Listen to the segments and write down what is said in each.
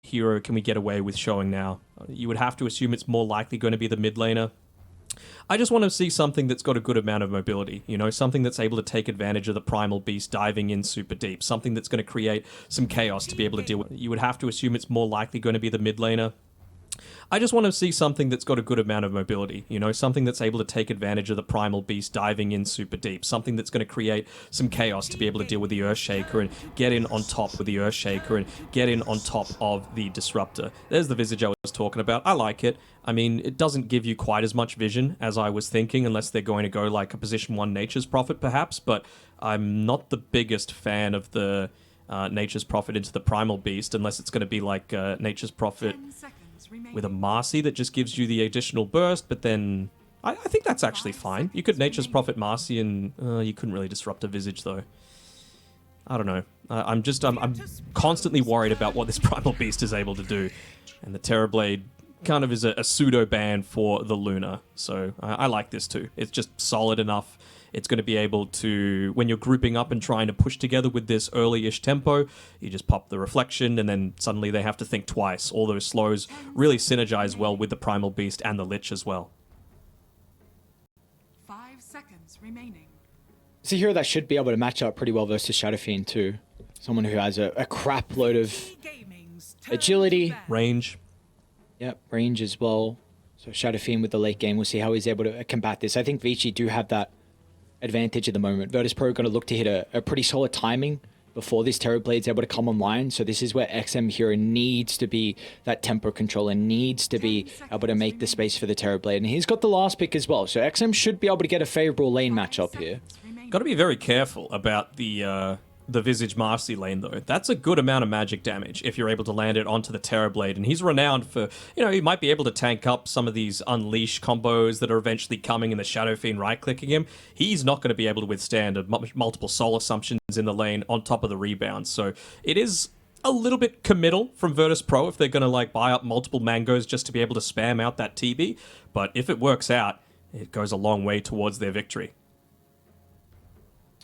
hero can we get away with showing now? You would have to assume it's more likely going to be the mid laner. I just want to see something that's got a good amount of mobility, you know, something that's able to take advantage of the primal beast diving in super deep, something that's going to create some chaos to be able to deal with. You would have to assume it's more likely going to be the mid laner. I just want to see something that's got a good amount of mobility, you know, something that's able to take advantage of the primal beast diving in super deep, something that's going to create some chaos to be able to deal with the Earthshaker and get in on top with the Earthshaker and get in on top of the Disruptor. There's the Visage I was talking about. I like it. I mean, it doesn't give you quite as much vision as I was thinking, unless they're going to go like a position 1 Nature's Prophet perhaps, but I'm not the biggest fan of the Nature's Prophet into the Primal Beast, unless it's going to be like Nature's Prophet with a Marcy that just gives you the additional burst, but then I think that's actually fine. You could Nature's Prophet Marcy and you couldn't really disrupt a Visage though. I don't know. I'm constantly worried about what this Primal Beast is able to do, and the Terrorblade kind of is a pseudo ban for the Luna, so I like this too. It's just solid enough. It's going to be able to, when you're grouping up and trying to push together with this early-ish tempo, you just pop the reflection and then suddenly they have to think twice. All those slows really synergize well with the Primal Beast and the Lich as well. 5 seconds remaining. It's a hero that should be able to match up pretty well versus Shadow Fiend too. Someone who has a crap load of agility. Range. Yep, range as well. So Shadow Fiend with the late game, we'll see how he's able to combat this. I think Vici do have that advantage at the moment. Virtus.pro going to look to hit a pretty solid timing before this Terrorblade's able to come online. So this is where XM Hero needs to be that tempo controller, needs to be able to make the space for the Terrorblade. And he's got the last pick as well. So XM should be able to get a favorable lane matchup here. Got to be very careful about the Visage Marcy lane, though. That's a good amount of magic damage if you're able to land it onto the Terrorblade. And he's renowned for, you know, he might be able to tank up some of these Unleash combos that are eventually coming in the Shadow Fiend right-clicking him. He's not going to be able to withstand multiple soul assumptions in the lane on top of the rebound. So it is a little bit committal from Virtus.pro if they're going to, like, buy up multiple mangoes just to be able to spam out that TB. But if it works out, it goes a long way towards their victory.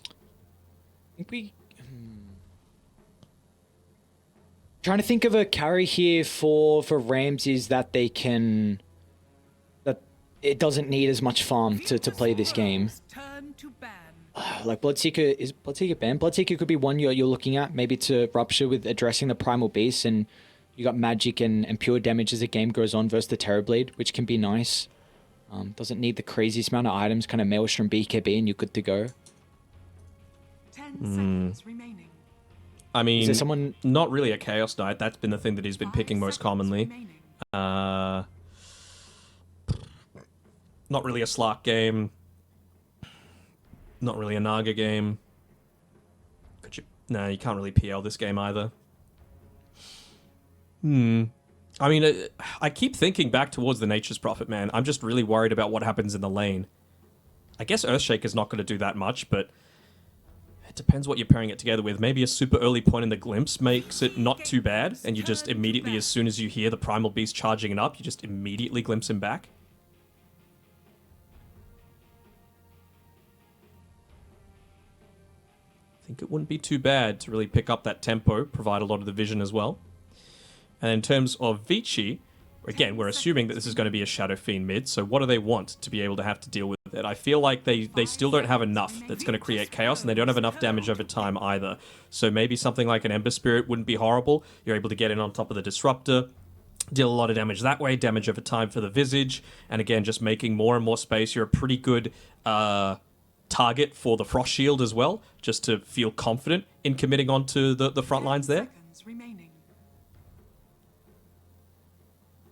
I think we... Trying to think of a carry here for Rams is that they can... that it doesn't need as much farm to play this game. Like Bloodseeker, is Bloodseeker banned? Bloodseeker could be one you're looking at, maybe to Rupture with addressing the Primal Beast, and you got magic and pure damage as the game goes on versus the Terrorblade, which can be nice. Doesn't need the craziest amount of items, kind of Maelstrom BKB and you're good to go. 10 seconds remaining. I mean, is there someone... not really a Chaos Knight. That's been the thing that he's been picking most commonly. Not really a Slark game. Not really a Naga game. Could you... No, you can't really PL this game either. I mean, I keep thinking back towards the Nature's Prophet, man. I'm just really worried about what happens in the lane. I guess Earthshaker's not going to do that much, but... it depends what you're pairing it together with. Maybe a super early point in the glimpse makes it not too bad, and you just immediately, as soon as you hear the Primal Beast charging it up, you just immediately glimpse him back. I think it wouldn't be too bad to really pick up that tempo, provide a lot of the vision as well. And in terms of Vici, again, we're assuming that this is going to be a Shadow Fiend mid, so what do they want to be able to have to deal with it? I feel like they still don't have enough that's going to create chaos, and they don't have enough damage over time either. So maybe something like an Ember Spirit wouldn't be horrible. You're able to get in on top of the Disruptor, deal a lot of damage that way, damage over time for the Visage, and again, just making more and more space. You're a pretty good target for the Frost Shield as well, just to feel confident in committing onto the front lines there.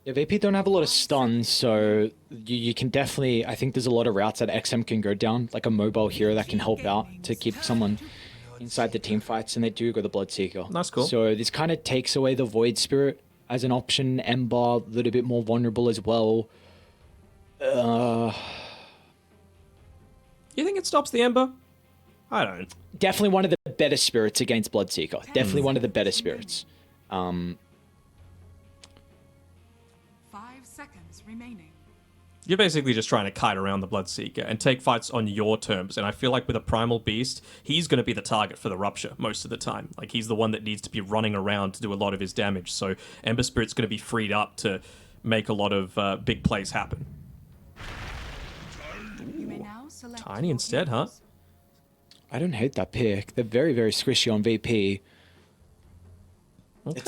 Yeah, VP don't have a lot of stuns, so you can definitely... I think there's a lot of routes that XM can go down, like a mobile hero that can help out to keep someone inside the team fights, and they do go the Bloodseeker. That's cool. So this kind of takes away the Void Spirit as an option. Ember, a little bit more vulnerable as well. You think it stops the Ember? I don't. Definitely one of the better spirits against Bloodseeker. Definitely one of the better spirits. 5 seconds remaining. You're basically just trying to kite around the Bloodseeker and take fights on your terms. And I feel like with a Primal Beast, he's going to be the target for the Rupture most of the time. Like, he's the one that needs to be running around to do a lot of his damage. So Ember Spirit's going to be freed up to make a lot of big plays happen. You may now select Tiny your instead, huh? heroes. I don't hate that pick. They're very, very squishy on VP. Okay.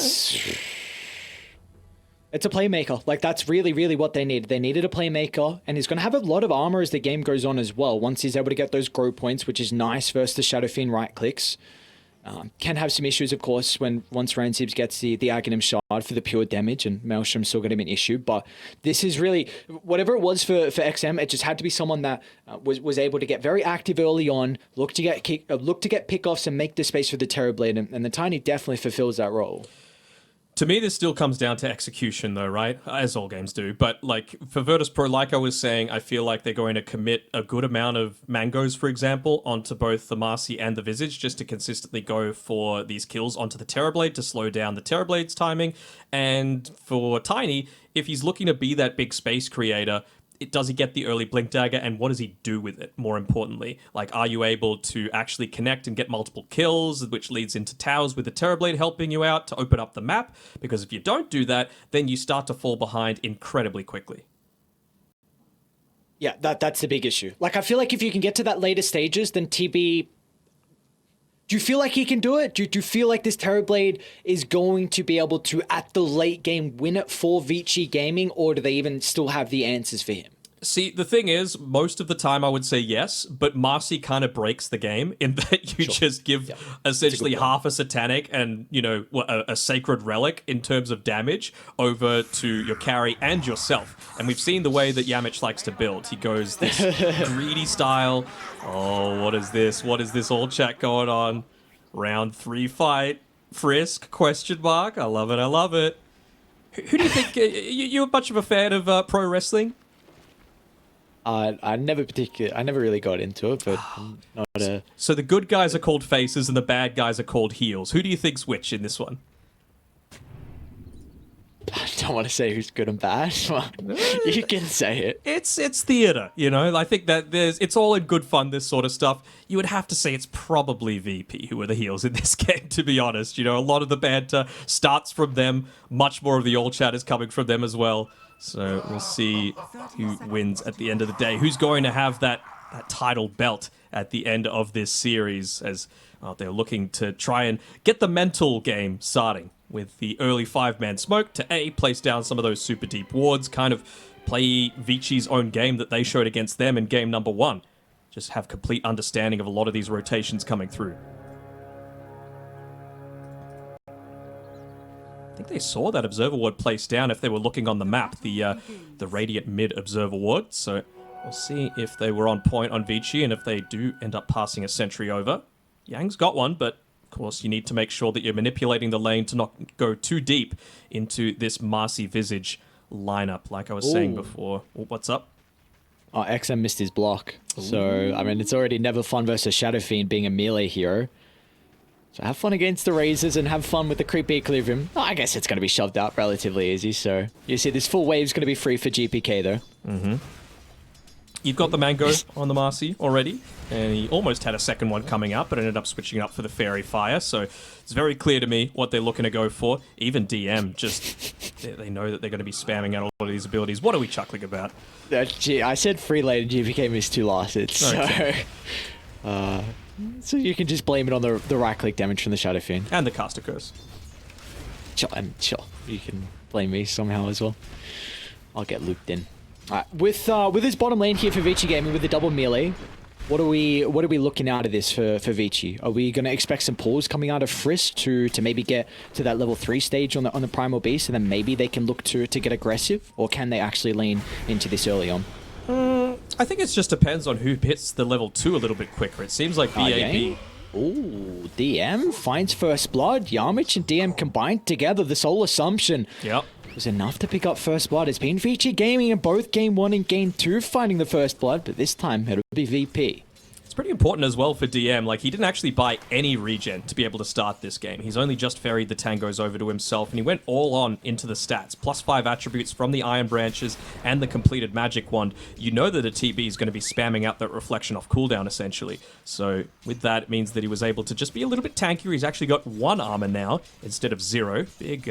It's a playmaker. Like, that's really, really what they needed. They needed a playmaker, and he's going to have a lot of armor as the game goes on as well. Once he's able to get those grow points, which is nice versus the Shadow Fiend right clicks. Can have some issues, of course, once Ransibs gets the Aghanim Shard for the pure damage, and Maelstrom's still going to be an issue. But this is really, whatever it was for XM, it just had to be someone that was able to get very active early on, look to get pickoffs and make the space for the Terrorblade, and the Tiny definitely fulfills that role. To me, this still comes down to execution, though, right? As all games do. But, like, for Virtus.pro, like I was saying, I feel like they're going to commit a good amount of mangoes, for example, onto both the Marcy and the Visage, just to consistently go for these kills onto the Terrorblade to slow down the Terrorblade's timing. And for Tiny, if he's looking to be that big space creator, does he get the early Blink Dagger, and what does he do with it, more importantly? Like, are you able to actually connect and get multiple kills, which leads into towers with the Terrorblade helping you out to open up the map? Because if you don't do that, then you start to fall behind incredibly quickly. Yeah, that's the big issue. Like, I feel like if you can get to that later stages, then TB... Do you feel like he can do it? Do you feel like this Terrorblade is going to be able to, at the late game, win it for Vici Gaming, or do they even still have the answers for him? See, the thing is, most of the time I would say yes, but Marcy kind of breaks the game in that you just give essentially half a Satanic and, you know, a Sacred Relic in terms of damage over to your carry and yourself. And we've seen the way that Yamich likes to build. He goes this greedy style. Oh, what is this? What is this all chat going on? Round 3 fight. Frisk, question mark. I love it, I love it. Who do you think, you're much of a fan of pro wrestling? I never really got into it, but I'm not a... So the good guys are called faces and the bad guys are called heels. Who do you think's which in this one? I don't want to say who's good and bad. You can say it. It's theater, you know? I think that it's all in good fun, this sort of stuff. You would have to say it's probably VP who are the heels in this game, to be honest. You know, a lot of the banter starts from them. Much more of the all chat is coming from them as well. So we'll see who wins at the end of the day. Who's going to have that title belt at the end of this series, as they're looking to try and get the mental game starting with the early 5-man smoke to place down some of those super deep wards, kind of play Vici's own game that they showed against them in game number 1. Just have complete understanding of a lot of these rotations coming through. I think they saw that Observer Ward placed down if they were looking on the map, the Radiant Mid Observer Ward. So we'll see if they were on point on Vici and if they do end up passing a sentry over. Yang's got one, but of course you need to make sure that you're manipulating the lane to not go too deep into this Marcy Visage lineup, like I was saying before. Oh, what's up? Oh, XM missed his block. So, I mean, it's already never fun versus Shadow Fiend being a melee hero. So have fun against the Razors and have fun with the creepy Equilibrium. Oh, I guess it's going to be shoved out relatively easy. So you see this full wave's going to be free for GPK though. Mm-hmm. You've got the Mango on the Marcy already, and he almost had a second one coming up, but ended up switching up for the Fairy Fire. So it's very clear to me what they're looking to go for. Even DM, just they know that they're going to be spamming out a lot of these abilities. What are we chuckling about? I said free lane and GPK missed 2 last hits. Okay. So you can just blame it on the right-click damage from the Shadow Fiend. And the Caster Curse. Sure, you can blame me somehow as well. I'll get looped in. Alright, with his bottom lane here for Vici Gaming with the double melee, what are we looking out of this for Vici? Are we going to expect some pulls coming out of Frisk to maybe get to that level 3 stage on the Primal Beast, and then maybe they can look to get aggressive, or can they actually lean into this early on? I think it just depends on who hits the level 2 a little bit quicker. It seems like BAB... Ooh, DM finds first blood. Yamich and DM combined together. This whole assumption was enough to pick up first blood. It's been Vici Gaming in both game 1 and game 2 finding the first blood, but this time it'll be VP. It's pretty important as well for DM. Like, he didn't actually buy any regen to be able to start this game. He's only just ferried the tangos over to himself, and he went all on into the stats. +5 attributes from the Iron Branches and the completed Magic Wand. You know that a TB is going to be spamming out that reflection off cooldown, essentially. So with that, it means that he was able to just be a little bit tankier. He's actually got 1 armor now instead of 0. Big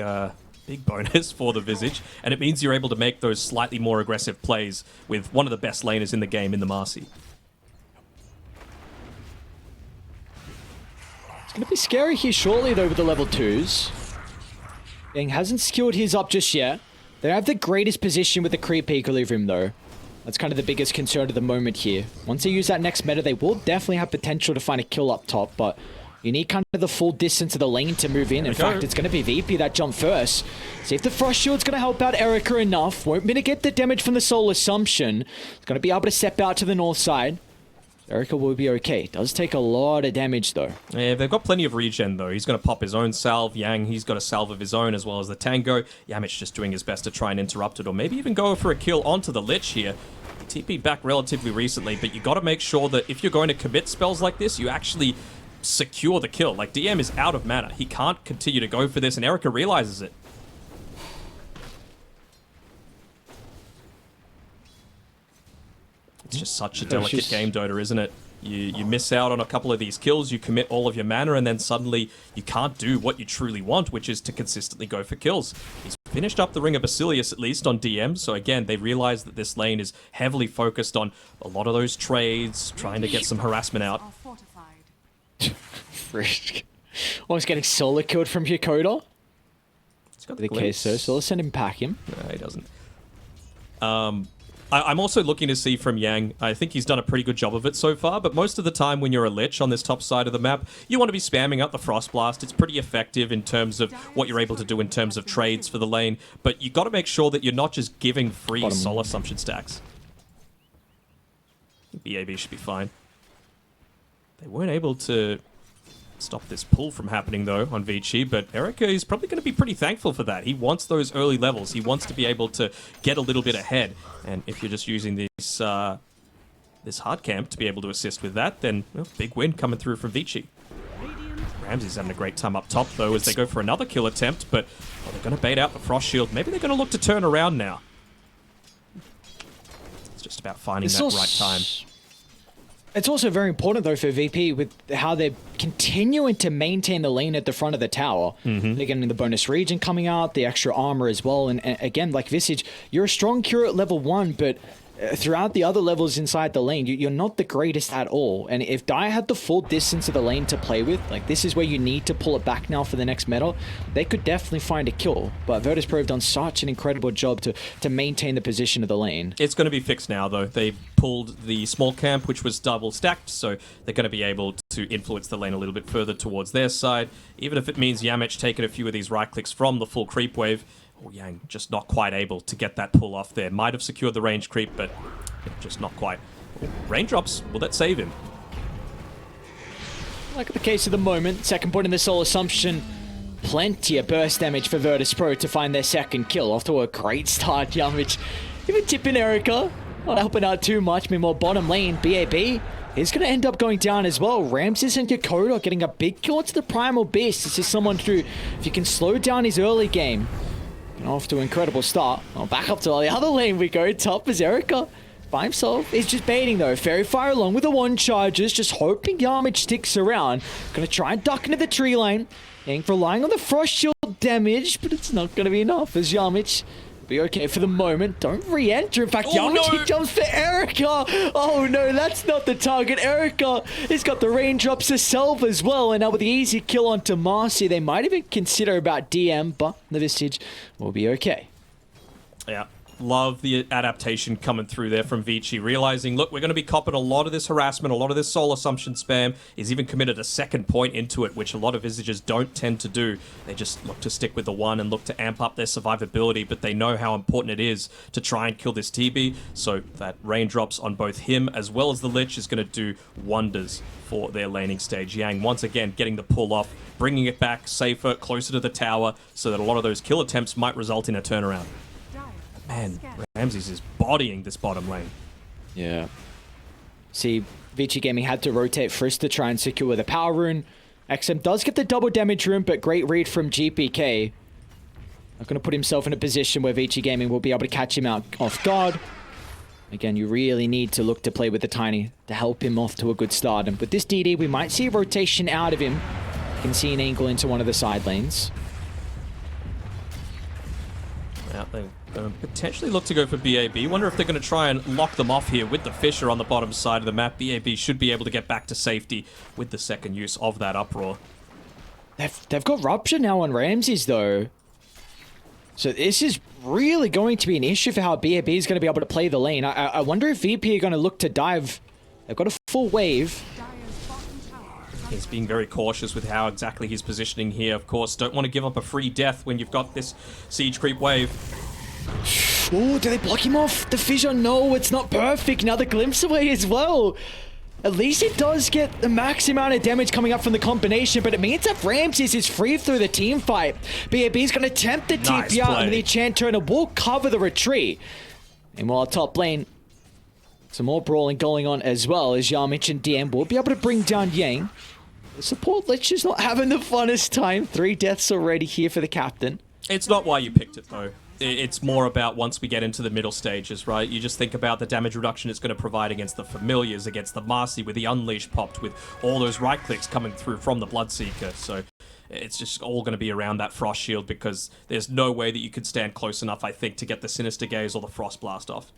bonus for the Visage, and it means you're able to make those slightly more aggressive plays with one of the best laners in the game in the Marcy. It's going to be scary here shortly, though, with the level 2s. Yang hasn't skilled his up just yet. They have the greatest position with the creep equilibrium, though. That's kind of the biggest concern at the moment here. Once they use that next meta, they will definitely have potential to find a kill up top, but you need kind of the full distance of the lane to move in. In fact, it's going to be VP that jump first. See if the Frost Shield's going to help out Erica enough. Won't mitigate the damage from the Soul Assumption. It's going to be able to step out to the north side. Erica will be okay. Does take a lot of damage, though. Yeah, they've got plenty of regen, though. He's going to pop his own salve. Yang, he's got a salve of his own, as well as the Tango. Yamich just doing his best to try and interrupt it, or maybe even go for a kill onto the Lich here. TP'd back relatively recently, but you got to make sure that if you're going to commit spells like this, you actually secure the kill. Like, DM is out of mana. He can't continue to go for this, and Erica realizes it. It's just such a delicate game, Dota, isn't it? You miss out on a couple of these kills, you commit all of your mana, and then suddenly you can't do what you truly want, which is to consistently go for kills. He's finished up the Ring of Basilius, at least, on DM, so again, they realize that this lane is heavily focused on a lot of those trades, trying to get some harassment out. Frisk. Almost getting solo killed from Yakoda. He's got the case, so let's send him packing. No, he doesn't. I'm also looking to see from Yang. I think he's done a pretty good job of it so far, but most of the time when you're a Lich on this top side of the map, you want to be spamming out the Frost Blast. It's pretty effective in terms of what you're able to do in terms of trades for the lane, but you got to make sure that you're not just giving free Soul Assumption stacks. BAB should be fine. They weren't able to stop this pull from happening, though, on Vici, but Erica is probably going to be pretty thankful for that. He wants those early levels. He wants to be able to get a little bit ahead, and if you're just using this hard camp to be able to assist with that, then, well, big win coming through from Vici. Ramsey's having a great time up top, though, as they go for another kill attempt, but they're going to bait out the Frost Shield. Maybe they're going to look to turn around now. It's just about finding that right time. It's also very important, though, for VP with how they're continuing to maintain the lane at the front of the tower. They're getting the bonus regen coming out, the extra armor as well. And again, like Visage, you're a strong cure at level 1, but throughout the other levels inside the lane, you're not the greatest at all. And if Dire had the full distance of the lane to play with, like, this is where you need to pull it back now for the next meta, they could definitely find a kill. But Virtus.pro have done such an incredible job to maintain the position of the lane. It's going to be fixed now, though. They pulled the small camp, which was double stacked, so they're going to be able to influence the lane a little bit further towards their side, even if it means Yamich taking a few of these right clicks from the full creep wave. Oh, Yang just not quite able to get that pull off there. Might have secured the range creep, but just not quite. Oh, raindrops, will that save him? Like the case of the moment, second point in the Soul Assumption. Plenty of burst damage for Virtus.pro to find their second kill. Off to a great start, Yamich. Even tipping Erica. Not helping out too much. Meanwhile, bottom lane, BAB is going to end up going down as well. Ramses and Yakoda getting a big kill into the Primal Beast. This is someone who, if you can slow down his early game, off to an incredible start. Well, back up to the other lane we go. Top is Erica by himself. He's just baiting, though. Fairy Fire along with the 1 charges, just hoping Yamich sticks around. Gonna try and duck into the tree lane. Yank relying on the Frost Shield damage, but it's not gonna be enough as Yamich be okay for the moment. Don't re-enter. In fact, Yamich jumps for Erica. Oh no, that's not the target. Erica has got the raindrops herself as well, and now with the easy kill onto Marcy, they might even consider about DM, but the Visage will be okay. Yeah. Love the adaptation coming through there from Vici, realizing, look, we're going to be copping a lot of this harassment, a lot of this Soul Assumption spam. He's even committed a second point into it, which a lot of Visages don't tend to do. They just look to stick with the 1 and look to amp up their survivability, but they know how important it is to try and kill this TB, so that raindrops on both him as well as the Lich is going to do wonders for their laning stage. Yang, once again, getting the pull off, bringing it back safer, closer to the tower, so that a lot of those kill attempts might result in a turnaround. Man, Ramses is bodying this bottom lane. Yeah. See, Vici Gaming had to rotate first to try and secure the power rune. XM does get the double damage rune, but great read from GPK. Not going to put himself in a position where Vici Gaming will be able to catch him out off guard. Again, you really need to look to play with the Tiny to help him off to a good start. And with this DD, we might see a rotation out of him. You can see an angle into one of the side lanes. Yeah, they potentially look to go for BAB. Wonder if they're going to try and lock them off here with the Fissure on the bottom side of the map. BAB should be able to get back to safety with the second use of that Uproar. They've got Rupture now on Ramses, though. So this is really going to be an issue for how BAB is going to be able to play the lane. I wonder if VP are going to look to dive. They've got a full wave. He's being very cautious with how exactly he's positioning here. Of course, don't want to give up a free death when you've got this siege creep wave. Oh, do they block him off? The Fissure, no, it's not perfect. Another glimpse away as well. At least it does get the max amount of damage coming up from the combination, but it means that Ramses is free through the team fight. BAB's going to attempt the TP out, and the Enchant Turner will cover the retreat. And while top lane, some more brawling going on as well, as Yao mentioned, DM will be able to bring down Yang. The support Lich is not having the funnest time. 3 deaths already here for the captain. It's not why you picked it, though. It's more about once we get into the middle stages, right? You just think about the damage reduction it's going to provide against the Familiars, against the Marcy with the Unleash popped, with all those right clicks coming through from the Bloodseeker. So it's just all going to be around that Frost Shield, because there's no way that you could stand close enough, I think, to get the Sinister Gaze or the Frost Blast off.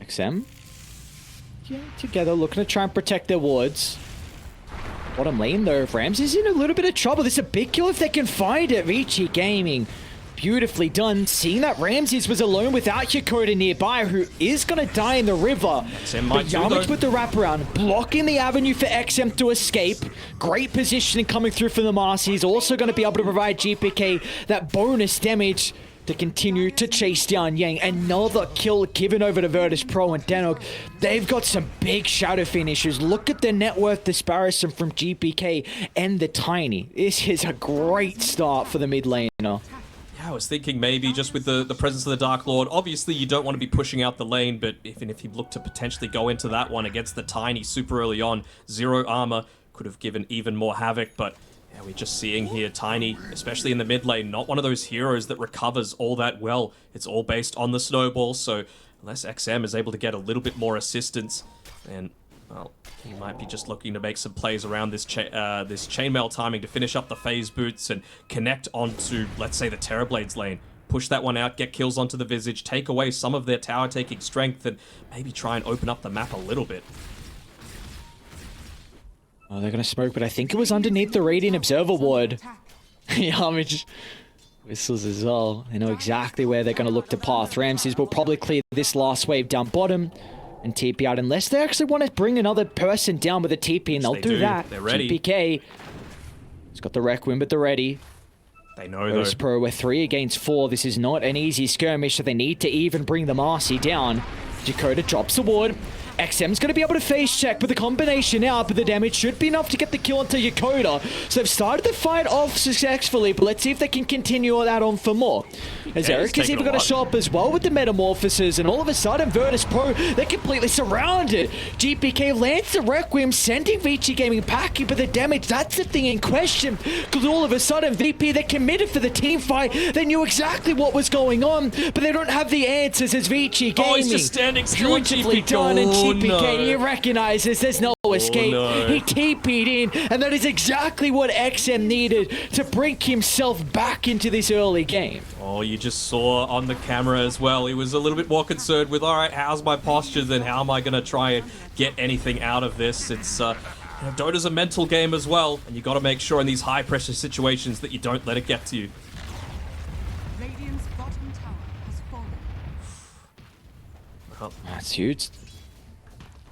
XM. Yeah, together, looking to try and protect their wards. Bottom lane though, Ramses in a little bit of trouble. This is a big kill if they can find it. Vici Gaming, beautifully done. Seeing that Ramses was alone without Yakota nearby, who is going to die in the river. But Yamich with the wraparound, blocking the avenue for XM to escape. Great positioning coming through from the Marcy. He's also going to be able to provide GPK that bonus damage to continue to chase down Yang. Another kill given over to Virtus.pro and Denog. They've got some big Shadow finishes. Look at the net worth disparison from GPK and the Tiny. This is a great start for the mid laner. Yeah, I was thinking maybe just with the presence of the Dark Lord, obviously you don't want to be pushing out the lane, but even if you look to potentially go into that one against the Tiny super early on, 0 armor could have given even more havoc, but yeah, we're just seeing here Tiny, especially in the mid lane, not one of those heroes that recovers all that well. It's all based on the snowball, so unless XM is able to get a little bit more assistance, then, well, he might be just looking to make some plays around this this chainmail timing to finish up the phase boots and connect onto, let's say, the Terrorblades lane. Push that one out, get kills onto the Visage, take away some of their tower taking strength, and maybe try and open up the map a little bit. Oh, they're going to smoke, but I think it was underneath the Radiant Observer ward. Yamich whistles as well. They know exactly where they're going to look to path. Ramses will probably clear this last wave down bottom and TP out, unless they actually want to bring another person down with a TP, and they'll do that. They're ready. GPK has got the Requiem, but they're ready. They know, though. Pro, we're 3 against 4. This is not an easy skirmish, so they need to even bring the Marcy down. Dakota drops the ward. XM's going to be able to face check with the combination out, but the damage should be enough to get the kill onto Yakota. So they've started the fight off successfully, but let's see if they can continue that on for more. As Eric is even going to show up as well with the Metamorphoses, and all of a sudden Virtus.pro, they're completely surrounded. GPK lands the Requiem, sending Vici Gaming packing, but the damage, that's the thing in question, because all of a sudden VP, they're committed for the team fight. They knew exactly what was going on, but they don't have the answers as Vici Gaming. Oh, he's just standing still. Beautifully done, and GPK, he recognizes there's no escape. He TP'd in, and that is exactly what XM needed to bring himself back into this early game. Oh, you just saw on the camera as well, he was a little bit more concerned with, all right, how's my posture, then how am I going to try and get anything out of this? It's, Dota's a mental game as well, and you got to make sure in these high-pressure situations that you don't let it get to you. Radiant's bottom tower has fallen. Well, that's huge.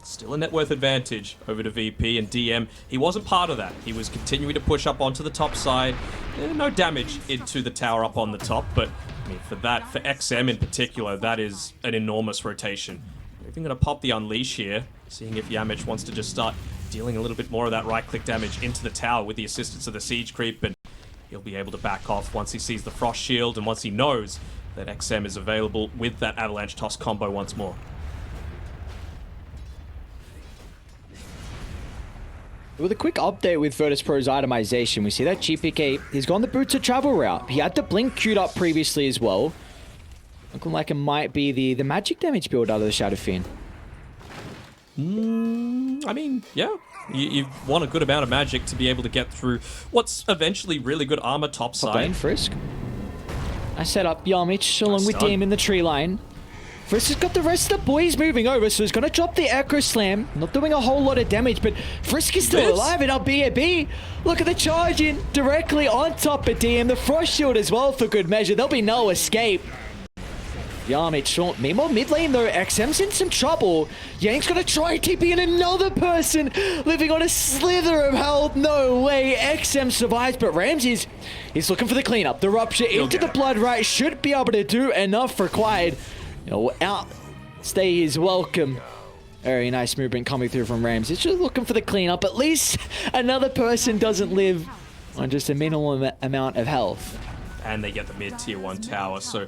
Still a net worth advantage over to VP and DM. He wasn't part of that. He was continuing to push up onto the top side. No damage into the tower up on the top, but I mean, for XM in particular, that is an enormous rotation. We're even going to pop the Unleash here, seeing if Yamich wants to just start dealing a little bit more of that right-click damage into the tower with the assistance of the Siege Creep, and he'll be able to back off once he sees the Frost Shield and once he knows that XM is available with that Avalanche Toss combo once more. With a quick update with Virtus.pro's itemization, we see that GPK, he's gone the Boots of Travel route. He had the Blink queued up previously as well. Looking like it might be the magic damage build out of the Shadow Fiend. I mean, yeah. You want a good amount of magic to be able to get through what's eventually really good armor topside. Top lane, Frisk. I set up Yamich along with DM in the tree line. Frisk has got the rest of the boys moving over, so he's going to drop the Echo Slam. Not doing a whole lot of damage, but Frisk is still alive, and BAB. Look at the charge in directly on top of DM. The Frost Shield as well for good measure. There'll be no escape. Yamich short. Meanwhile, mid lane though, XM's in some trouble. Yang's gonna try and TP in another person, living on a slither of health. No way, XM survives, but Ramses, he's looking for the cleanup. The rupture into the blood right should be able to do enough required. You know, outstay his welcome. Very nice movement coming through from Ramses. Just looking for the cleanup. At least another person doesn't live on just a minimal amount of health. And they get the mid tier 1 tower, so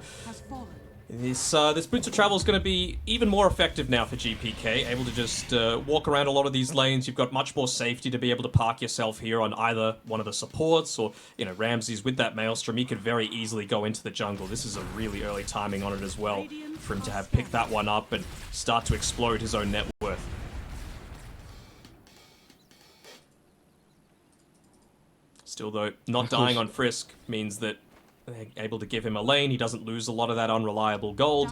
this Boots of Travel is going to be even more effective now for GPK, able to just walk around a lot of these lanes. You've got much more safety to be able to park yourself here on either one of the supports, or, you know, Ramses with that Maelstrom, he could very easily go into the jungle. This is a really early timing on it as well, for him to have picked that one up and start to explode his own net worth. Still though, not dying on Frisk means that they're able to give him a lane. He doesn't lose a lot of that unreliable gold.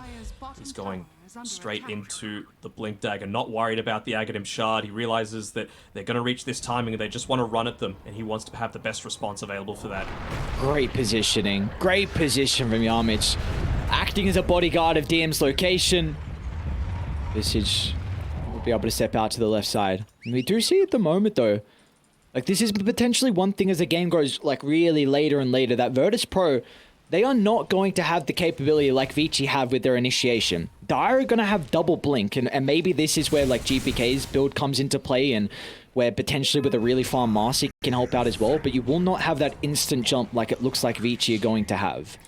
He's going straight into the Blink Dagger, not worried about the Aghanim Shard. He realizes that they're going to reach this timing and they just want to run at them, and he wants to have the best response available for that. Great positioning. Great position from Yamich. Acting as a bodyguard of DM's location. Visage will be able to step out to the left side. And we do see at the moment though, like, this is potentially one thing as the game goes, like, really later and later, that Virtus.pro, they are not going to have the capability like Vici have with their initiation. Dire are going to have double blink, and maybe this is where, like, GPK's build comes into play, and where potentially with a really farm Marcy can help out as well, but you will not have that instant jump like it looks like Vici are going to have.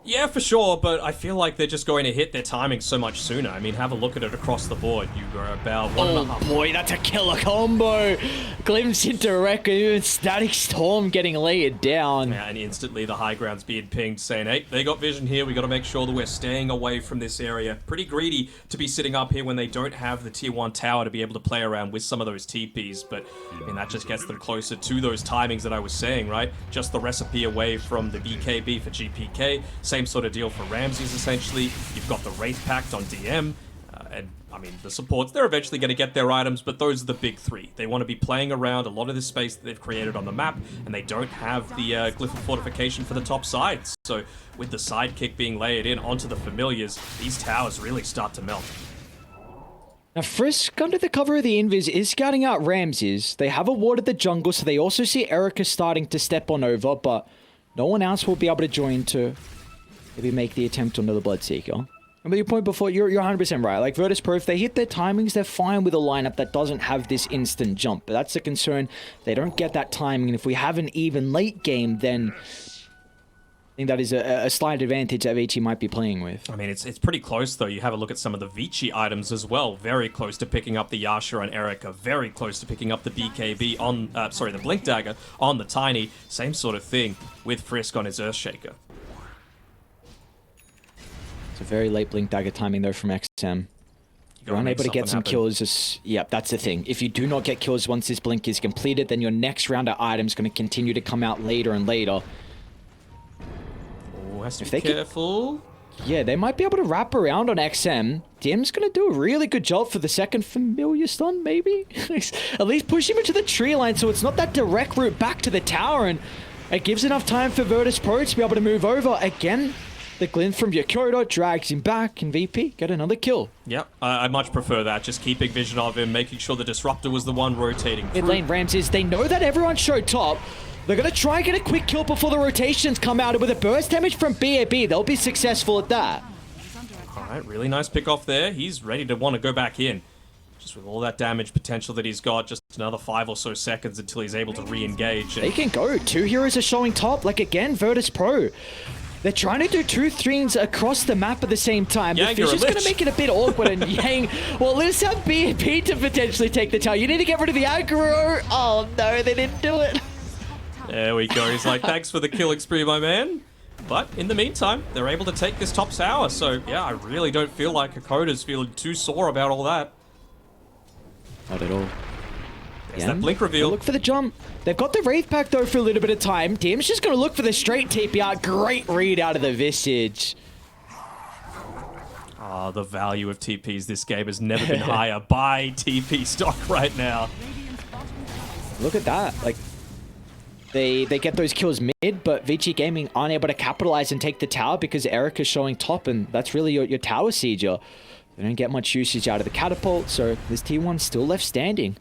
Yeah, for sure, but I feel like they're just going to hit their timing so much sooner. I mean, have a look at it across the board. You are about 1.5. Oh boy, that's a killer combo. Glimpse into record, Static Storm getting laid down. Yeah, and instantly the high ground's being pinged, saying, hey, they got vision here. We got to make sure that we're staying away from this area. Pretty greedy to be sitting up here when they don't have the tier 1 tower to be able to play around with some of those TPs, but I mean, that just gets them closer to those timings that I was saying, right? Just the recipe away from the BKB for GPK. Same sort of deal for Ramses, essentially. You've got the Wraith Pact on DM, and, I mean, the supports, they're eventually going to get their items, but those are the big three. They want to be playing around a lot of the space that they've created on the map, and they don't have the Glyph of Fortification for the top sides. So, with the sidekick being layered in onto the familiars, these towers really start to melt. Now, Frisk, under the cover of the Invis, is scouting out Ramses. They have awarded the jungle, so they also see Erica starting to step on over, but no one else will be able to join to maybe make the attempt onto the Bloodseeker. And with your point before, you're 100% right. Like, Virtus.pro, if they hit their timings, they're fine with a lineup that doesn't have this instant jump. But that's the concern. They don't get that timing, and if we have an even late game, then I think that is a slight advantage that Vici might be playing with. I mean, it's pretty close, though. You have a look at some of the Vici items as well. Very close to picking up the Yasha on Erica. Very close to picking up the BKB on, the Blink Dagger on the Tiny. Same sort of thing with Frisk on his Earthshaker. It's a very late Blink Dagger timing, though, from XM. You're unable to get some kills. Yep, that's the thing. If you do not get kills once this Blink is completed, then your next round of items going to continue to come out later and later. Oh, has to be careful. Yeah, they might be able to wrap around on XM. DM's going to do a really good job for the second familiar stun, maybe? At least push him into the tree line so it's not that direct route back to the tower, and it gives enough time for Virtus.pro to be able to move over again. The glint from Yokota drags him back, and VP get another kill. Yep, I much prefer that. Just keeping vision of him, making sure the Disruptor was the one rotating through. Mid lane Ramses, they know that everyone showed top. They're going to try and get a quick kill before the rotations come out, and with a burst damage from BAB, they'll be successful at that. Alright, really nice pick off there. He's ready to want to go back in. Just with all that damage potential that he's got, just another 5 or so seconds until he's able to re-engage. They can go. 2 heroes are showing top. Like, again, Virtus.pro. They're trying to do two streams across the map at the same time. Yang, The you're a Fish is going to lich. make it a bit awkward, and Yang, well, let's have B to potentially take the tower. You need to get rid of the aggro. Oh, no, they didn't do it. There we go. He's like, thanks for the killing spree, my man. But in the meantime, they're able to take this top tower. So, yeah, I really don't feel like Hakoda's feeling too sore about all that. Not at all. There's that blink reveal. Look for the jump. They've got the Wraith Pack, though, for a little bit of time. DM's just going to look for the straight TP out. Great read out of the Visage. Ah, the value of TPs this game has never been higher. Buy TP stock right now. Look at that. Like, they get those kills mid, but Vici Gaming aren't able to capitalize and take the tower because Erica's showing top, and that's really your tower sieger. They don't get much usage out of the catapult, so this T1's still left standing.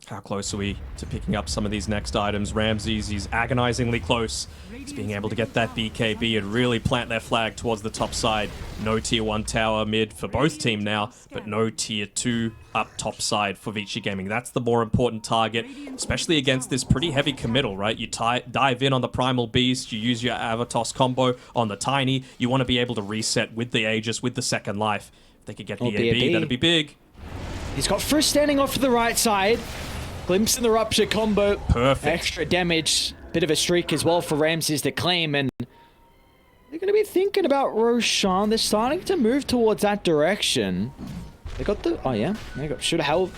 How close are we to picking up some of these next items? Ramses, he's agonizingly close to being able to get that BKB and really plant their flag towards the top side. No tier 1 tower mid for both team now, but no tier 2 up top side for Vici Gaming. That's the more important target, especially against this pretty heavy committal, right? You dive in on the Primal Beast, you use your Avatos combo on the Tiny, you want to be able to reset with the Aegis, with the second life. If they could get the AB, that'd be big. He's got first standing off to the right side. Glimpse in the Rupture combo. Perfect. Extra damage. Bit of a streak as well for Ramses to claim, and they're going to be thinking about Roshan. They're starting to move towards that direction. They got the... Oh, yeah. They got... Should help.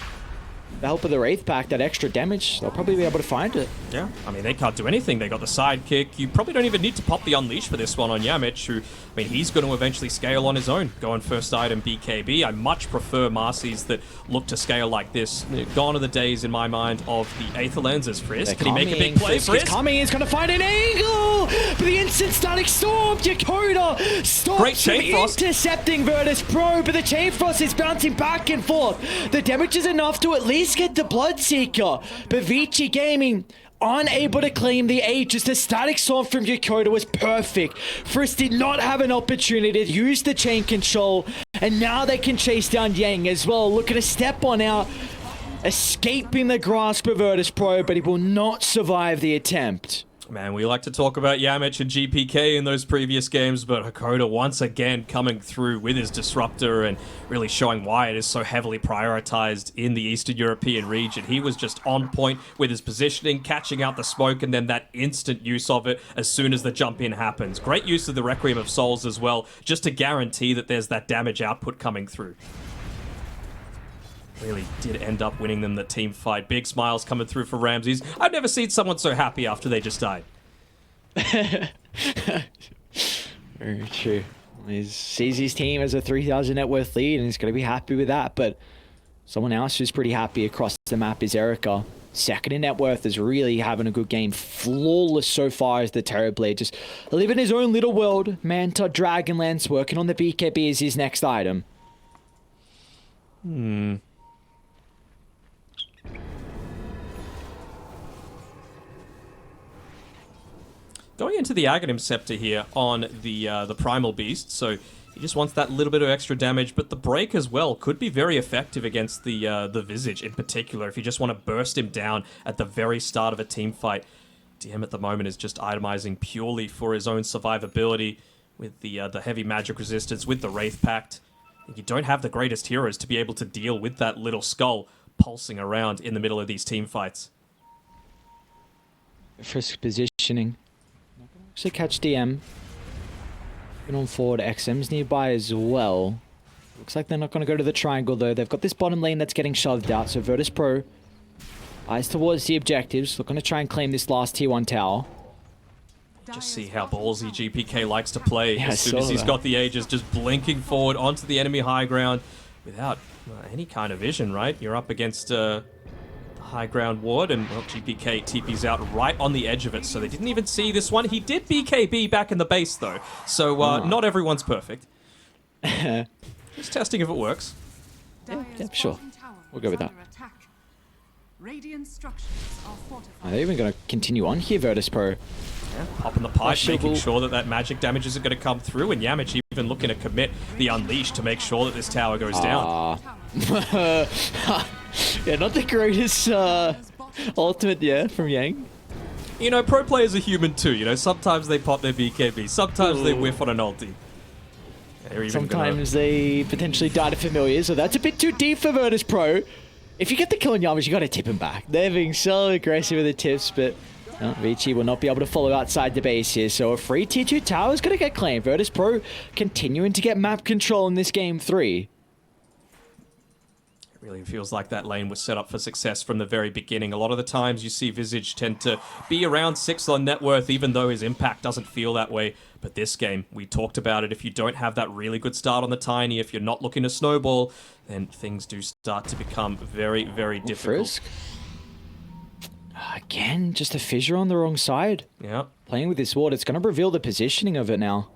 The help of the Wraith Pack, that extra damage, they'll probably be able to find it. Yeah, I mean, they can't do anything. They got the sidekick. You probably don't even need to pop the Unleash for this one on Yamich, who, I mean, he's going to eventually scale on his own. Going first item BKB. I much prefer Marcy's that look to scale like this. Gone are the days, in my mind, of the Aether Lenses. Frisk, can he make a big play? Frisk coming, he's going to find an angle! But the instant static storm, Yakoda stops Great Chain Frost. Intercepting Virtus.pro, but the Chain Frost is bouncing back and forth. The damage is enough to at least get the Bloodseeker, but Vici Gaming unable to claim the Aegis. The static storm from Yakoda was perfect. Frisk did not have an opportunity to use the chain control, and now they can chase down Yang as well. Looking to step on out, escaping the grasp of Virtus.pro, but he will not survive the attempt. Man, we like to talk about Yamich and GPK in those previous games, but Hakoda once again coming through with his Disruptor and really showing why it is so heavily prioritized in the Eastern European region. He was just on point with his positioning, catching out the smoke, and then that instant use of it as soon as the jump in happens. Great use of the Requiem of Souls as well, just to guarantee that there's that damage output coming through. Really did end up winning them the team fight. Big smiles coming through for Ramses. I've never seen someone so happy after they just died. Very true. He sees his team as a 3,000 net worth lead, and he's going to be happy with that. But someone else who's pretty happy across the map is Erica. Second in net worth, is really having a good game. Flawless so far as the Terrorblade. Just living his own little world. Manta, Dragonlance, working on the BKB as his next item. Going into the Aghanim Scepter here on the Primal Beast, so he just wants that little bit of extra damage, but the break as well could be very effective against the Visage in particular, if you just want to burst him down at the very start of a team fight. DM at the moment is just itemizing purely for his own survivability with the heavy magic resistance, with the Wraith Pact. You don't have the greatest heroes to be able to deal with that little skull pulsing around in the middle of these team fights. Frisk positioning. Actually catch DM. Going on forward, XM's nearby as well. Looks like they're not going to go to the triangle though. They've got this bottom lane that's getting shoved out, so Virtus.pro eyes towards the objectives. Looking to try and claim this last tier 1 tower. Just see how ballsy GPK likes to play. Yeah, as soon as he's got the Aegis, just blinking forward onto the enemy high ground without any kind of vision, right? You're up against the high ground ward, and well, GPK TP's out right on the edge of it, so they didn't even see this one. He did BKB back in the base, though, so not everyone's perfect. Just testing if it works. Yeah, sure. We'll go with that. Are they even going to continue on here, Virtus.pro? Yeah, popping the pipe, making sure that that magic damage isn't going to come through, and Yamich even looking to commit the Unleash to make sure that this tower goes down. Yeah, not the greatest ultimate, yeah, from Yang. You know, pro players are human too. You know, sometimes they pop their BKB, sometimes they whiff on an ulti. Sometimes they potentially die to familiars, so that's a bit too deep for Virtus.pro. If you get the kill on Yamas, you got to tip him back. They're being so aggressive with the tips, but no, Vici will not be able to follow outside the base here. So a free tier 2 tower is going to get claimed. Virtus.pro continuing to get map control in this game 3. Really feels like that lane was set up for success from the very beginning. A lot of the times you see Visage tend to be around 6 on net worth, even though his impact doesn't feel that way. But this game, we talked about it, if you don't have that really good start on the Tiny, if you're not looking to snowball, then things do start to become very, very difficult. Frisk. Again, just a fissure on the wrong side. Yeah. Playing with this ward, it's going to reveal the positioning of it now.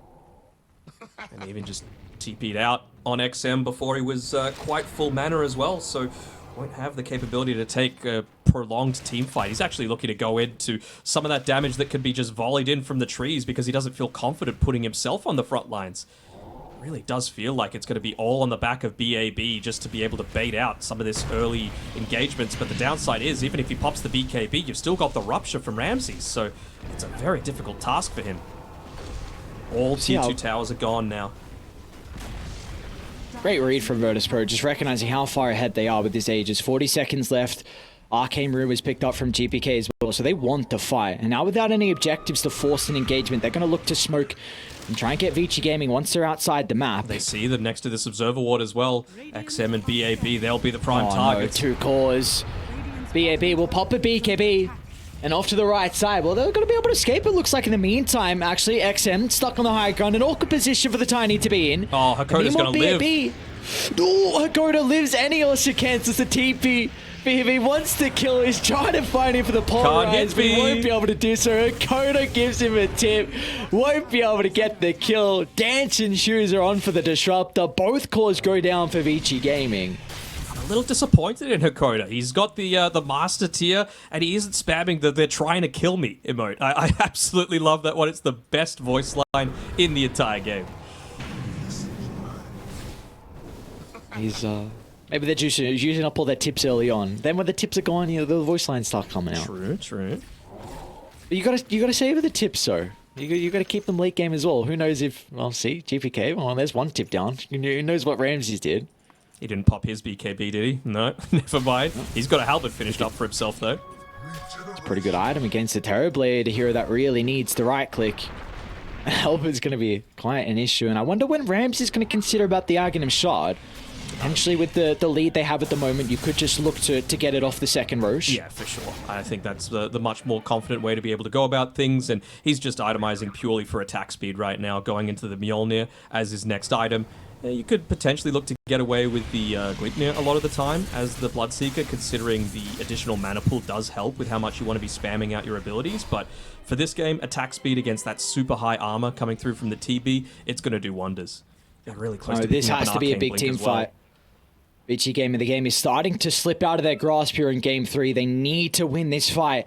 And even just TP'd out on XM before he was quite full mana as well, so won't have the capability to take a prolonged team fight. He's actually looking to go into some of that damage that could be just volleyed in from the trees because he doesn't feel confident putting himself on the front lines. It really does feel like it's going to be all on the back of BAB just to be able to bait out some of this early engagements, but the downside is, even if he pops the BKB, you've still got the Rupture from Ramses, so it's a very difficult task for him. All tier 2 towers are gone now. Great read from Virtus.pro, just recognizing how far ahead they are with this Aegis. 40 seconds left. Arcane Rune was picked up from GPK as well, so they want to fight. And now without any objectives to force an engagement, they're going to look to smoke and try and get Vici Gaming once they're outside the map. They see them next to this Observer Ward as well. XM and BAB, they'll be the prime targets. No, 2 cores. BAB will pop a BKB. And off to the right side. Well, they're going to be able to escape, it looks like. In the meantime, actually, XM stuck on the high ground. An awkward position for the Tiny to be in. Oh, Hakoda's going to live. Oh, Hakoda lives and he also cancels the TP. He wants to kill. He's trying to find him for the Polaris, but he won't be able to do so. Hakoda gives him a tip. Won't be able to get the kill. Dancing shoes are on for the Disruptor. Both cores go down for Vici Gaming. A little disappointed in Hakoda. He's got the master tier, and he isn't spamming the "they're trying to kill me" emote. I absolutely love that one. It's the best voice line in the entire game. He's maybe they're just using up all their tips early on. Then when the tips are gone, you know, the voice lines start coming out. True. But you gotta savor the tips though. You gotta keep them late game as well. Who knows if see GPK? Well, there's one tip down. Who knows what Ramses did? He didn't pop his BKB, did he? No, never mind. He's got a helmet finished up for himself, though. It's a pretty good item against the Terrorblade, a hero that really needs the right click. Helmet's going to be quite an issue, and I wonder when Rams is going to consider about the Aghanim Shard. Potentially with the lead they have at the moment, you could just look to get it off the second Roche. Yeah, for sure. I think that's the much more confident way to be able to go about things, and he's just itemizing purely for attack speed right now, going into the Mjolnir as his next item. You could potentially look to get away with the Gleipnir a lot of the time as the Bloodseeker, considering the additional mana pool does help with how much you want to be spamming out your abilities. But for this game, attack speed against that super high armor coming through from the TB, it's going to do wonders. They're really close to this has to be a big team fight. Vici Gaming, the game is starting to slip out of their grasp here in Game 3. They need to win this fight.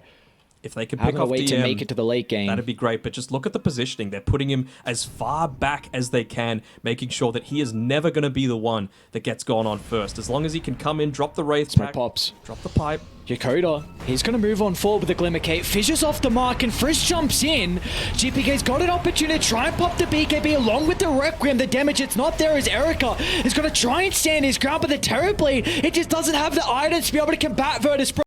If they can pick off way DM, to make it to the late game, that'd be great. But just look at the positioning. They're putting him as far back as they can, making sure that he is never going to be the one that gets gone on first. As long as he can come in, drop the Wraith pack, pops, drop the pipe. Hakoda, he's going to move on forward with the Glimmer Cape. Fissures off the mark and Frisk jumps in. GPK's got an opportunity to try and pop the BKB along with the Requiem. The damage it's not there as Erica is going to try and stand his ground, but the Terrorblade, it just doesn't have the items to be able to combat Virtus.pro.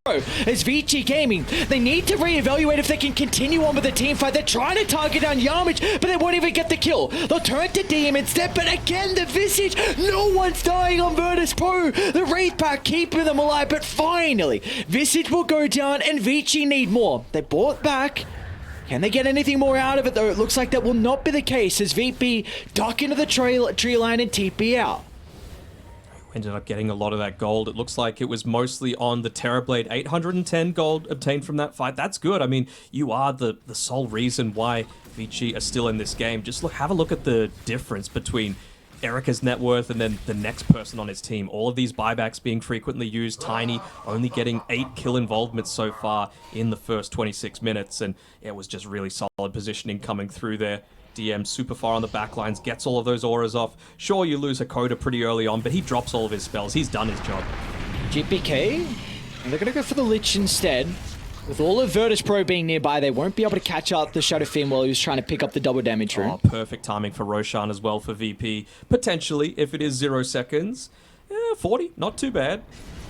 As Vici Gaming, they need to reevaluate if they can continue on with the team fight. They're trying to target down Yamage, but they won't even get the kill. They'll turn to DM instead, but again, the Visage, no one's dying on Virtus.pro. The Wraith Pack keeping them alive, but finally, Visage will go down and Vici need more. They bought back. Can they get anything more out of it though? It looks like that will not be the case as VP duck into the tree line and TP out. Ended up getting a lot of that gold. It looks like it was mostly on the Terrorblade. 810 gold obtained from that fight. That's good. I mean, you are the sole reason why Vici are still in this game. Just have a look at the difference between Erica's net worth and then the next person on his team. All of these buybacks being frequently used. Tiny only getting 8 kill involvements so far in the first 26 minutes, and it was just really solid positioning coming through there. DM super far on the backlines, gets all of those auras off. Sure, you lose Hakoda pretty early on, but he drops all of his spells. He's done his job. GPK, and they're going to go for the Lich instead. With all of Virtus.pro being nearby, they won't be able to catch up the Shadow Fiend while he was trying to pick up the double damage room. Oh, perfect timing for Roshan as well for VP. Potentially, if it is 0 seconds, 40, not too bad.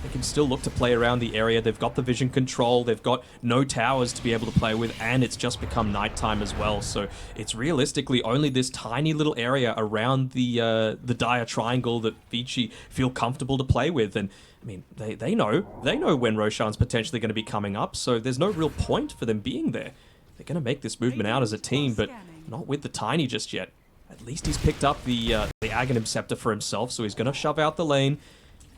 They can still look to play around the area. They've got the vision control. They've got no towers to be able to play with, and it's just become nighttime as well. So it's realistically only this tiny little area around the dire triangle that Vici feel comfortable to play with. And I mean, they know when Roshan's potentially going to be coming up. So there's no real point for them being there. They're going to make this movement out as a team, but not with the Tiny just yet. At least he's picked up the Aghanim Scepter for himself, so he's going to shove out the lane.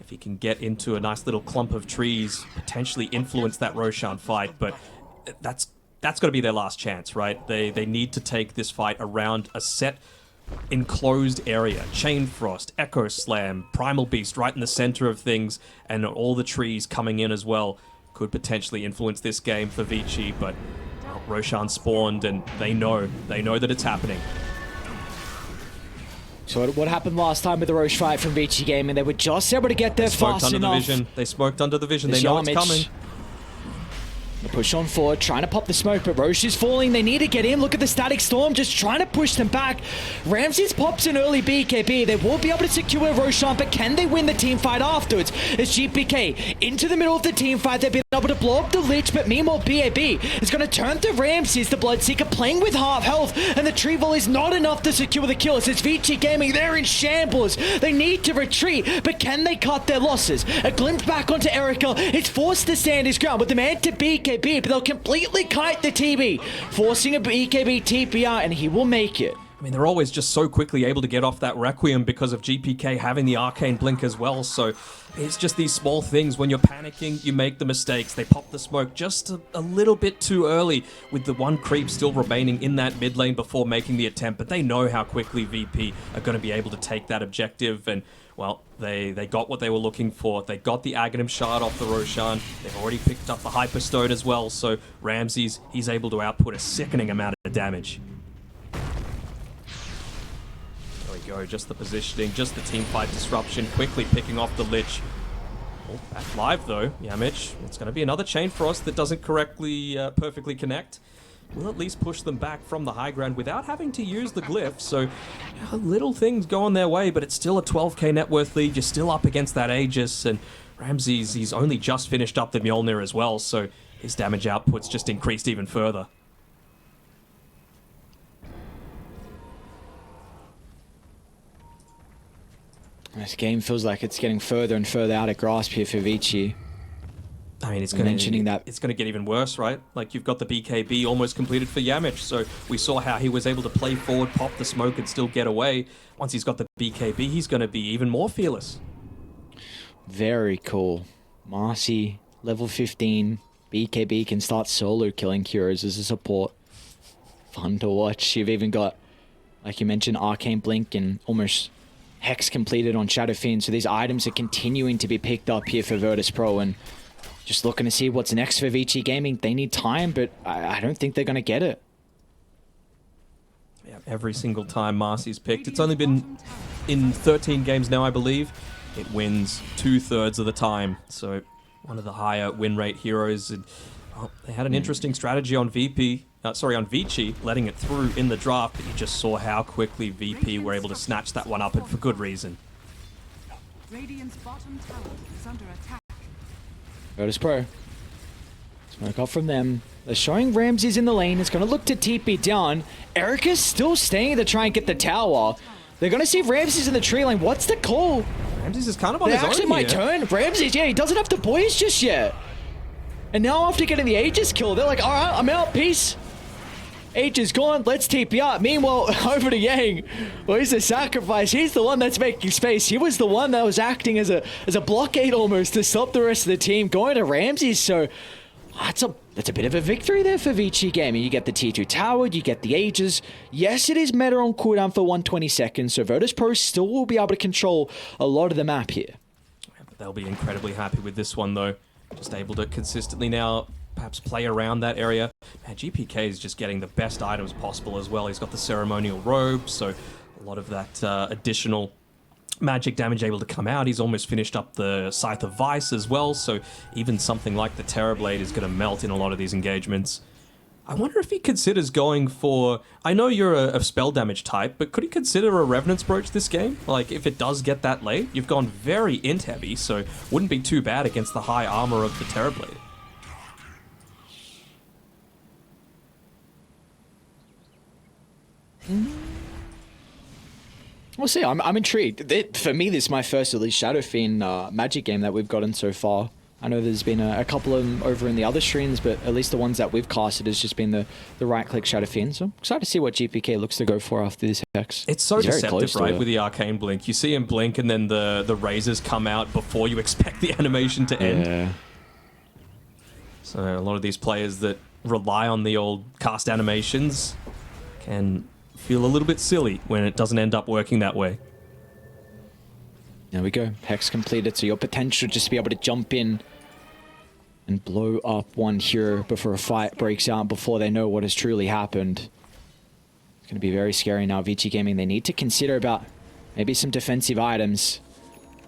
If he can get into a nice little clump of trees, potentially influence that Roshan fight, but that's got to be their last chance, right? They need to take this fight around a set enclosed area. Chain Frost, Echo Slam, Primal Beast right in the center of things, and all the trees coming in as well could potentially influence this game for Vici, but well, Roshan spawned and they know that it's happening. So what happened last time with the Roche fight from Vici Gaming? They were just able to get there fast enough. They smoked under the vision. They know it's coming. They push on forward, trying to pop the smoke, but Roche is falling. They need to get in. Look at the Static Storm, just trying to push them back. Ramses pops an early BKB. They will be able to secure Roshan, but can they win the team fight afterwards? As GPK into the middle of the team fight, they've been able to blow up the Lich, but meanwhile BAB is going to turn to Ramses, the Bloodseeker, playing with half health, and the tree volley is not enough to secure the kills. It's Vici Gaming, they're in shambles. They need to retreat, but can they cut their losses? A glimpse back onto Erica. It's forced to stand his ground with the man to BKB, but they'll completely kite the TB, forcing a BKB TPR, and he will make it. I mean, they're always just so quickly able to get off that Requiem because of GPK having the Arcane Blink as well, so it's just these small things. When you're panicking, you make the mistakes. They pop the smoke just a little bit too early with the one creep still remaining in that mid lane before making the attempt, but they know how quickly VP are going to be able to take that objective, and well, they got what they were looking for. They got the Aghanim Shard off the Roshan. They've already picked up the Hyperstone as well, so Ramses, he's able to output a sickening amount of damage. There we go, just the positioning, just the team fight disruption, quickly picking off the Lich. Oh, back live though, Yamich. It's going to be another Chain Frost that doesn't perfectly connect. Will at least push them back from the high ground without having to use the glyph, so little things going their way, but it's still a 12k net worth lead. You're still up against that Aegis, and Ramses, he's only just finished up the Mjolnir as well, so his damage output's just increased even further. This game feels like it's getting further and further out of grasp here for Vici. I mean, it's going to get even worse, right? Like, you've got the BKB almost completed for Yamich, so we saw how he was able to play forward, pop the smoke, and still get away. Once he's got the BKB, he's going to be even more fearless. Very cool. Marcy, level 15. BKB can start solo killing heroes as a support. Fun to watch. You've even got, like you mentioned, Arcane Blink and almost Hex completed on Shadow Fiend, so these items are continuing to be picked up here for Virtus.pro, and just looking to see what's next for Vici Gaming. They need time, but I don't think they're going to get it. Yeah, every single time Marcy's picked. It's only been in 13 games now, I believe. It wins 2/3 of the time. So one of the higher win rate heroes. And, well, they had an interesting strategy on Vici, letting it through in the draft, but you just saw how quickly VP were able to snatch that one up, and for good reason. Radiant's bottom tower is under attack. Virtus.pro. Smoke off from them. They're showing Ramses in the lane. It's going to look to TP down. Erica's still staying to try and get the tower. They're going to see Ramses in the tree lane. What's the call? Ramses is kind of on his own here. They actually might turn. Ramses, yeah, he doesn't have the boys just yet. And now after getting the Aegis kill, they're like, all right, I'm out, peace. Aegis gone, let's TP up. Meanwhile, over to Yang. Well, he's the sacrifice. He's the one that's making space. He was the one that was acting as a blockade almost to stop the rest of the team going to Ramses. So that's a bit of a victory there for Vici Gaming. You get the T2 tower, you get the Aegis. Yes, it is meta on cooldown for 120 seconds, so Virtus.pro still will be able to control a lot of the map here. Yeah, but they'll be incredibly happy with this one though. Just able to consistently now perhaps play around that area. Man, GPK is just getting the best items possible as well. He's got the ceremonial robe, so a lot of that additional magic damage able to come out. He's almost finished up the Scythe of Vice as well, so even something like the Terrorblade is going to melt in a lot of these engagements. I wonder if he considers going for... I know you're a spell damage type, but could he consider a Revenant's Brooch this game? Like, if it does get that late, you've gone very int heavy, so wouldn't be too bad against the high armor of the Terrorblade. We'll see. I'm intrigued. For me, this is my first at least Shadow Fiend Magic game that we've gotten so far. I know there's been a couple of them over in the other streams, but at least the ones that we've casted has just been the right-click Shadow Fiend. So I'm excited to see what GPK looks to go for after this Hex. It's so deceptive, right, with the Arcane Blink. You see him blink and then the razors come out before you expect the animation to end. Yeah. So a lot of these players that rely on the old cast animations can feel a little bit silly when it doesn't end up working that way. There we go. Hex completed, so your potential just to be able to jump in and blow up one hero before a fight breaks out, before they know what has truly happened. It's going to be very scary now. Vici Gaming, they need to consider about maybe some defensive items.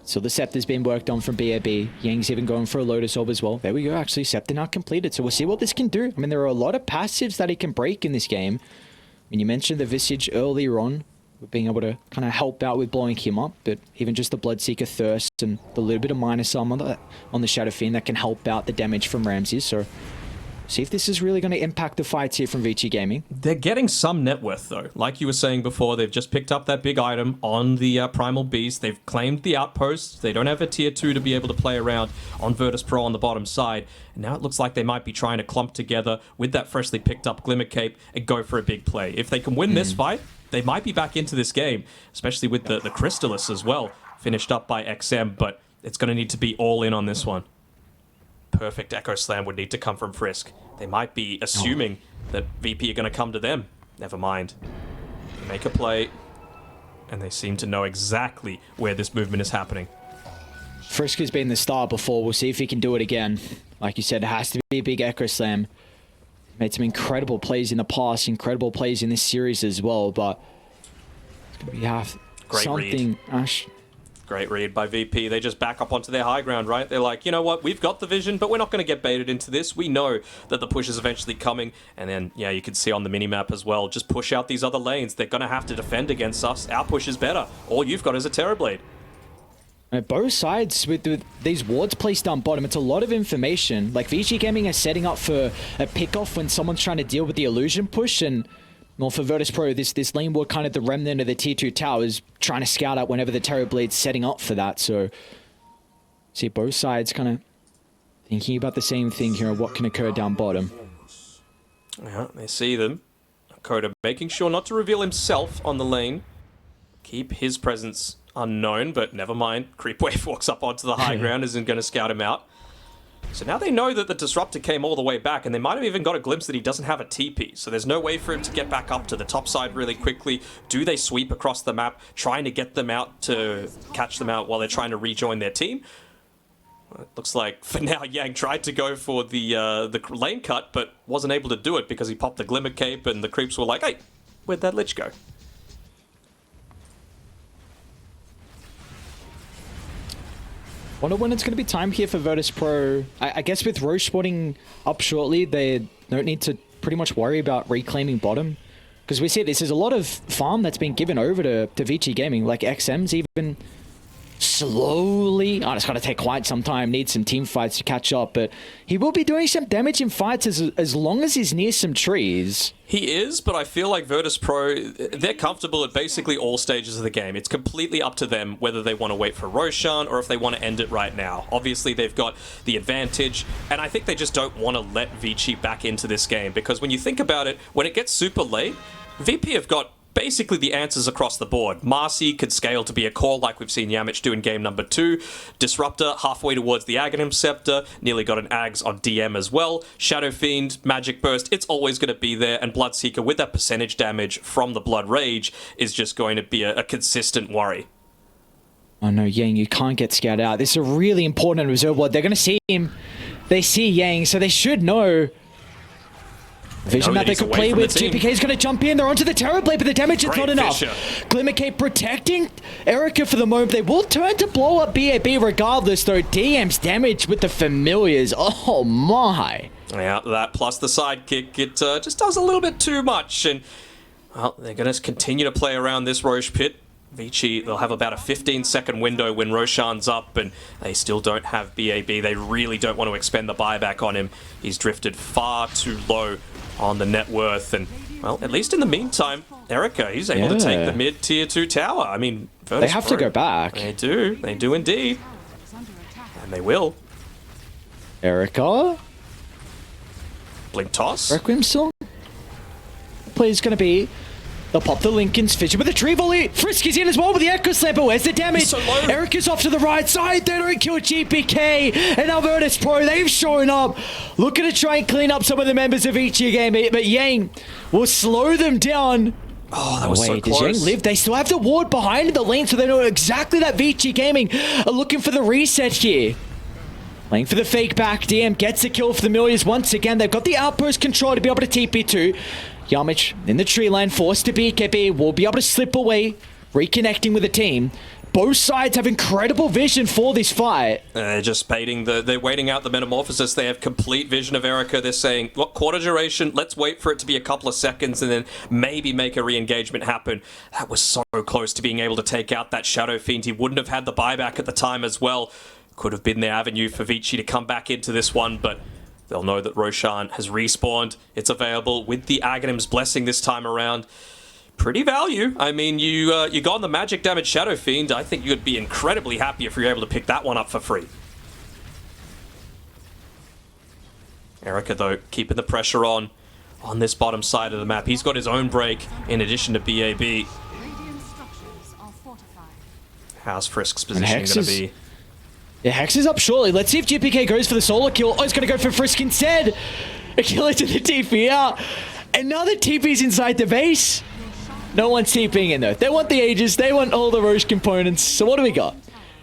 So the Scepter's been worked on from BAB. Yang's even going for a Lotus Orb as well. There we go, actually. Scepter now completed, so we'll see what this can do. I mean, there are a lot of passives that he can break in this game. I mean, you mentioned the Visage earlier on, being able to kind of help out with blowing him up, but even just the Bloodseeker Thirst and the little bit of minus armor on the Shadow Fiend that can help out the damage from Ramses. So see if this is really going to impact the fights here from Vici Gaming. They're getting some net worth though. Like you were saying before, they've just picked up that big item on the Primal Beast. They've claimed the outpost. They don't have a tier 2 to be able to play around on Virtus.pro on the bottom side. And now it looks like they might be trying to clump together with that freshly picked up Glimmer Cape and go for a big play. If they can win this fight, they might be back into this game, especially with the Crystallis as well, finished up by XM, but it's going to need to be all in on this one. Perfect Echo Slam would need to come from Frisk. They might be assuming that VP are going to come to them. Never mind. They make a play, and they seem to know exactly where this movement is happening. Frisk has been the star before. We'll see if he can do it again. Like you said, it has to be a big Echo Slam. Made some incredible plays in the past, incredible plays in this series as well, but it's going to be Great something... Read. Great read by VP. They just back up onto their high ground, right? They're like, you know what? We've got the vision, but we're not going to get baited into this. We know that the push is eventually coming. And then, yeah, you can see on the minimap as well, just push out these other lanes. They're going to have to defend against us. Our push is better. All you've got is a Terrorblade. Both sides with these wards placed down bottom, it's a lot of information. Like Vici Gaming is setting up for a pick-off when someone's trying to deal with the illusion push, and well, for Virtus.pro, this lane ward, kind of the remnant of the tier 2 tower, is trying to scout out whenever the Terrorblade's setting up for that. So see both sides kind of thinking about the same thing here, what can occur down bottom. Yeah, they see them. Coda making sure not to reveal himself on the lane. Keep his presence unknown, but never mind. Creepwave walks up onto the high ground, isn't going to scout him out. So now they know that the Disruptor came all the way back, and they might have even got a glimpse that he doesn't have a TP. So there's no way for him to get back up to the top side really quickly. Do they sweep across the map, trying to get them out to catch them out while they're trying to rejoin their team? Well, it looks like for now Yang tried to go for the lane cut, but wasn't able to do it because he popped the Glimmer Cape, and the creeps were like, hey, where'd that Lich go? Wonder when it's going to be time here for Virtus.pro. I guess with Roche spotting up shortly, they don't need to pretty much worry about reclaiming bottom. Because we see this is a lot of farm that's been given over to Vici Gaming. Like XM's even slowly... Oh, it's going to take quite some time. Needs some team fights to catch up. But he will be doing some damage in fights as long as he's near some trees. He is, but I feel like Virtus.pro, they're comfortable at basically all stages of the game. It's completely up to them whether they want to wait for Roshan or if they want to end it right now. Obviously, they've got the advantage, and I think they just don't want to let Vici back into this game, because when you think about it, when it gets super late, VP have got basically the answers across the board. Marcy could scale to be a core like we've seen Yamich do in game number 2. Disruptor halfway towards the Aghanim Scepter, nearly got an Ags on DM as well. Shadow Fiend, Magic Burst, it's always going to be there, and Bloodseeker with that percentage damage from the Blood Rage is just going to be a consistent worry. Oh no, Yang, you can't get scared out. This is a really important reserve ward. They're going to see him. They see Yang, so they should know. Vision that they could play with. GPK is going to jump in. They're onto the Terror Blade, but the damage is not enough. Glimmercape protecting Erica for the moment. They will turn to blow up BAB regardless, though. DM's damage with the Familiars. Oh, my. Yeah, that plus the sidekick, it just does a little bit too much. And, well, they're going to continue to play around this Roche pit. Vici, they'll have about a 15-second window when Roshan's up, and they still don't have BAB. They really don't want to expend the buyback on him. He's drifted far too low on the net worth, and, well, at least in the meantime, Erica, he's able to take the mid-tier 2 tower. I mean, Virtus.pro, they have to go back. They do indeed. And they will. Erica? Blink toss. Requiem song? Play's going to be... They'll pop the Lincoln's Fissure with a tree volley. Frisky's in as well with the Echo Slam, but where's the damage? So low. Erica's off to the right side. They don't kill GPK. And now Virtus.pro, they've shown up. Looking to try and clean up some of the members of Vici Gaming, but Yang will slow them down. Oh, that was so close. Does Yang live? They still have the ward behind in the lane, so they know exactly that Vici Gaming are looking for the reset here. Playing for the fake back. DM gets the kill for the Familiars once again. They've got the outpost control to be able to TP2. Yamich in the tree line, forced to BKB, will be able to slip away, reconnecting with the team. Both sides have incredible vision for this fight. They're just baiting they're waiting out the metamorphosis. They have complete vision of Erica. They're saying, what, quarter duration? Let's wait for it to be a couple of seconds and then maybe make a re-engagement happen. That was so close to being able to take out that Shadow Fiend. He wouldn't have had the buyback at the time as well. Could have been the avenue for Vici to come back into this one, but they'll know that Roshan has respawned. It's available with the Aghanim's Blessing this time around. Pretty value. I mean, you got on the magic damage Shadow Fiend. I think you'd be incredibly happy if you're able to pick that one up for free. Erica, though, keeping the pressure on this bottom side of the map. He's got his own break in addition to BAB. How's Frisk's position going to be? Yeah, Hex is up shortly. Let's see if GPK goes for the solo kill. Oh, he's going to go for Frisk instead. A killer to the TP out. And now the TP's inside the base. No one's TPing in though. They want the Aegis. They want all the Roche components. So what do we got?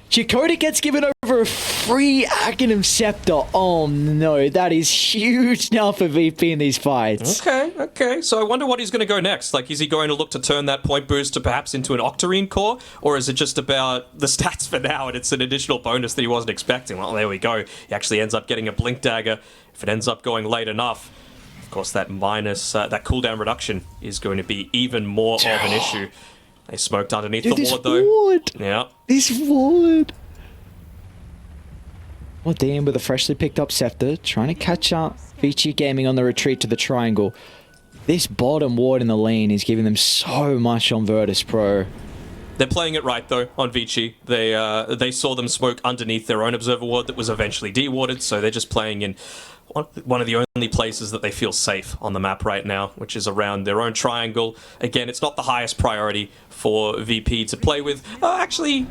Chakotay gets given over a free Aghanim Scepter. Oh no, that is huge now for VP in these fights. Okay. So I wonder what he's going to go next. Like, is he going to look to turn that point booster perhaps into an Octarine core? Or is it just about the stats for now and it's an additional bonus that he wasn't expecting? Well, there we go. He actually ends up getting a Blink Dagger if it ends up going late enough. Of course, that minus, that cooldown reduction is going to be even more of an issue. They smoked underneath the ward, though. Ward. Yeah. This ward. Well, DM with a freshly picked up Scepter, trying to catch up Vici Gaming on the retreat to the triangle. This bottom ward in the lane is giving them so much on Virtus.pro. They're playing it right, though, on Vici. They saw them smoke underneath their own observer ward that was eventually dewarded, so they're just playing in one of the only places that they feel safe on the map right now, which is around their own triangle. Again, it's not the highest priority for VP to play with. Actually,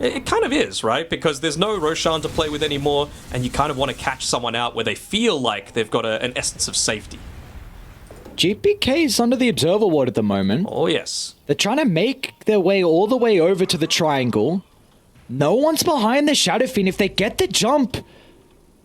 it kind of is, right? Because there's no Roshan to play with anymore, and you kind of want to catch someone out where they feel like they've got an essence of safety. GPK is under the observer ward at the moment. Oh, yes. They're trying to make their way all the way over to the triangle. No one's behind the Shadow Fiend. If they get the jump,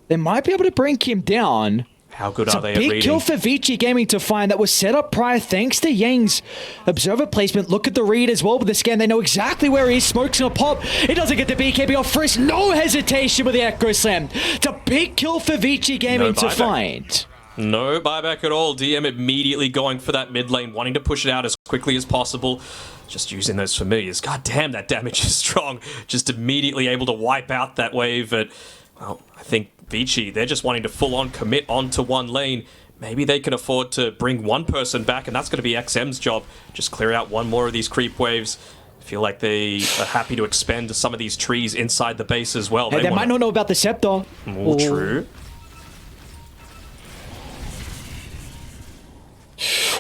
they might be able to bring him down. How good are they at reading? Big kill for Vici Gaming to find that was set up prior thanks to Yang's observer placement. Look at the read as well with the scan. They know exactly where he is. Smoke's gonna pop. It doesn't get the BKB off Frisk. No hesitation with the Echo Slam. It's a big kill for Vici Gaming to find. No buyback at all. DM immediately going for that mid lane, wanting to push it out as quickly as possible. Just using those familiars. God damn, that damage is strong. Just immediately able to wipe out that wave. But, well, I think Vici, they're just wanting to full-on commit onto one lane. Maybe they can afford to bring one person back, and that's going to be XM's job. Just clear out one more of these creep waves. I feel like they are happy to expend some of these trees inside the base as well. Hey, they might not know about the Scepter. More true.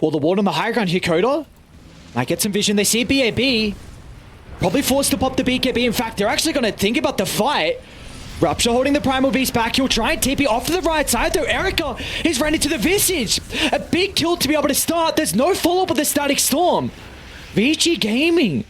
Well, the ward on the high ground here, Coda. Might get some vision. They see BAB. Probably forced to pop the BKB. In fact, they're actually going to think about the fight. Rupture holding the Primal Beast back. He'll try and TP off to the right side, though. Erica is running to the Visage. A big kill to be able to start. There's no follow-up with the Static Storm. Vici Gaming.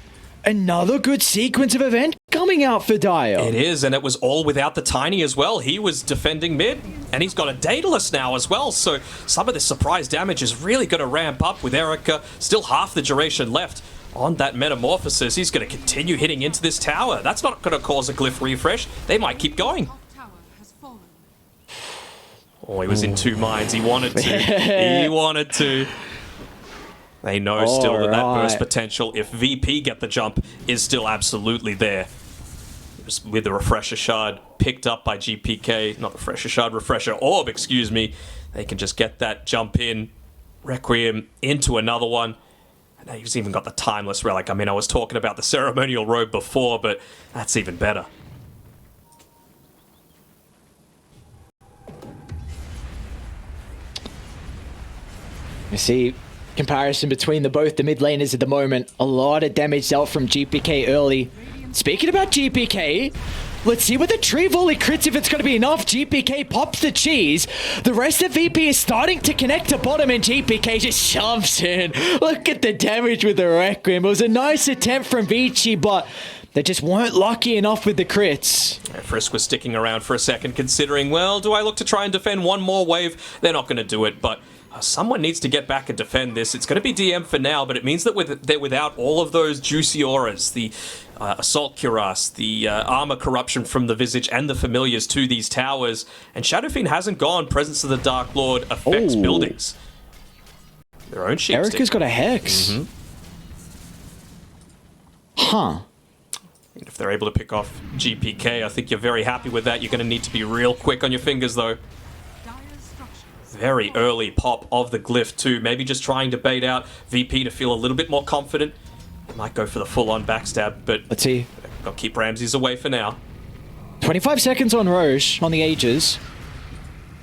Another good sequence of events coming out for Dire. It is, and it was all without the Tiny as well. He was defending mid, and he's got a Daedalus now as well, so some of this surprise damage is really going to ramp up with Erica. Still half the duration left on that Metamorphosis. He's going to continue hitting into this tower. That's not going to cause a glyph refresh. They might keep going. Top tower has fallen. Oh, he was in two minds. He wanted to. He wanted to. They know still that burst potential, if VP get the jump, is still absolutely there. Just with the Refresher Shard picked up by GPK, not Refresher Shard, Refresher Orb, excuse me. They can just get that jump in, Requiem into another one. And now he's even got the Timeless Relic. I mean, I was talking about the Ceremonial Robe before, but that's even better. You see, comparison between both the mid laners at the moment. A lot of damage dealt from GPK early. Speaking about GPK, let's see what the tree volley crits, if it's going to be enough. GPK pops the cheese. The rest of VP is starting to connect to bottom, and GPK just shoves in. Look at the damage with the Requiem. It was a nice attempt from Vici, but they just weren't lucky enough with the crits. Frisk was sticking around for a second, considering, well, do I look to try and defend one more wave? They're not going to do it, but someone needs to get back and defend this. It's going to be DM for now, but it means that they're without all of those juicy auras, the Assault Cuirass, the armor corruption from the Visage and the Familiars to these towers, and Shadow Fiend hasn't gone. Presence of the Dark Lord affects buildings. Their own sheepstick. Erica's got a Hex. Huh. And if they're able to pick off GPK, I think you're very happy with that. You're going to need to be real quick on your fingers, though. Very early pop of the glyph too. Maybe just trying to bait out VP to feel a little bit more confident. Might go for the full-on backstab, but let's see. I'll keep Ramses away for now. 25 seconds on Roche on the Aegis.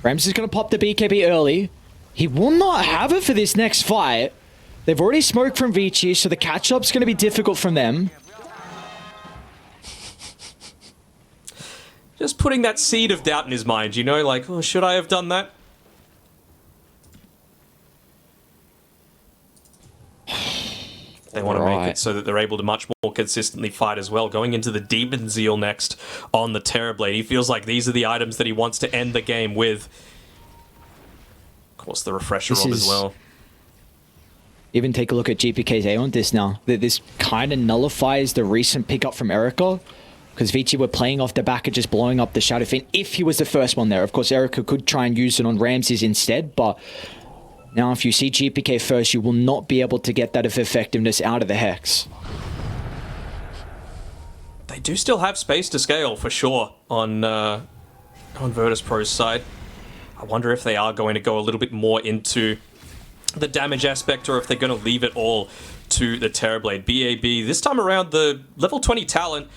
Ramses is going to pop the BKB early. He will not have it for this next fight. They've already smoked from Vici, so the catch-up's going to be difficult from them. Just putting that seed of doubt in his mind, you know, like, oh, should I have done that? They want to make it so that they're able to much more consistently fight as well. Going into the Demon Zeal next on the Terrorblade. He feels like these are the items that he wants to end the game with. Of course, the Refresher Orb as well. Even take a look at GPK's A on this now. This kind of nullifies the recent pickup from Erica, because Vici were playing off the back and just blowing up the Shadow Fiend if he was the first one there. Of course, Erica could try and use it on Ramses instead, but now if you see GPK first, you will not be able to get that effectiveness out of the Hex. They do still have space to scale, for sure, on Virtus.pro's side. I wonder if they are going to go a little bit more into the damage aspect, or if they're going to leave it all to the Terrorblade. BAB, this time around, the level 20 talent,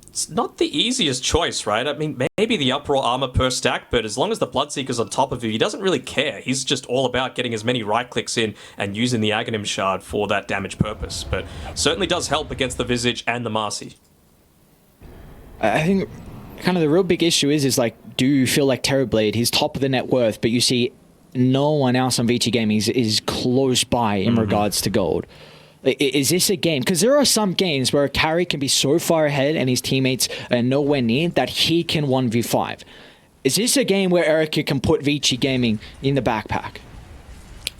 it's not the easiest choice, right? I mean, maybe the uproar armor per stack, but as long as the Bloodseeker's on top of you, he doesn't really care. He's just all about getting as many right clicks in and using the Aghanim Shard for that damage purpose. But certainly does help against the Visage and the Marcy. I think kind of the real big issue is like, do you feel like Terrorblade, he's top of the net worth, but you see no one else on Vici Gaming is close by in regards to gold. Is this a game? Because there are some games where a carry can be so far ahead and his teammates are nowhere near that he can 1v5. Is this a game where Erica can put Vici Gaming in the backpack?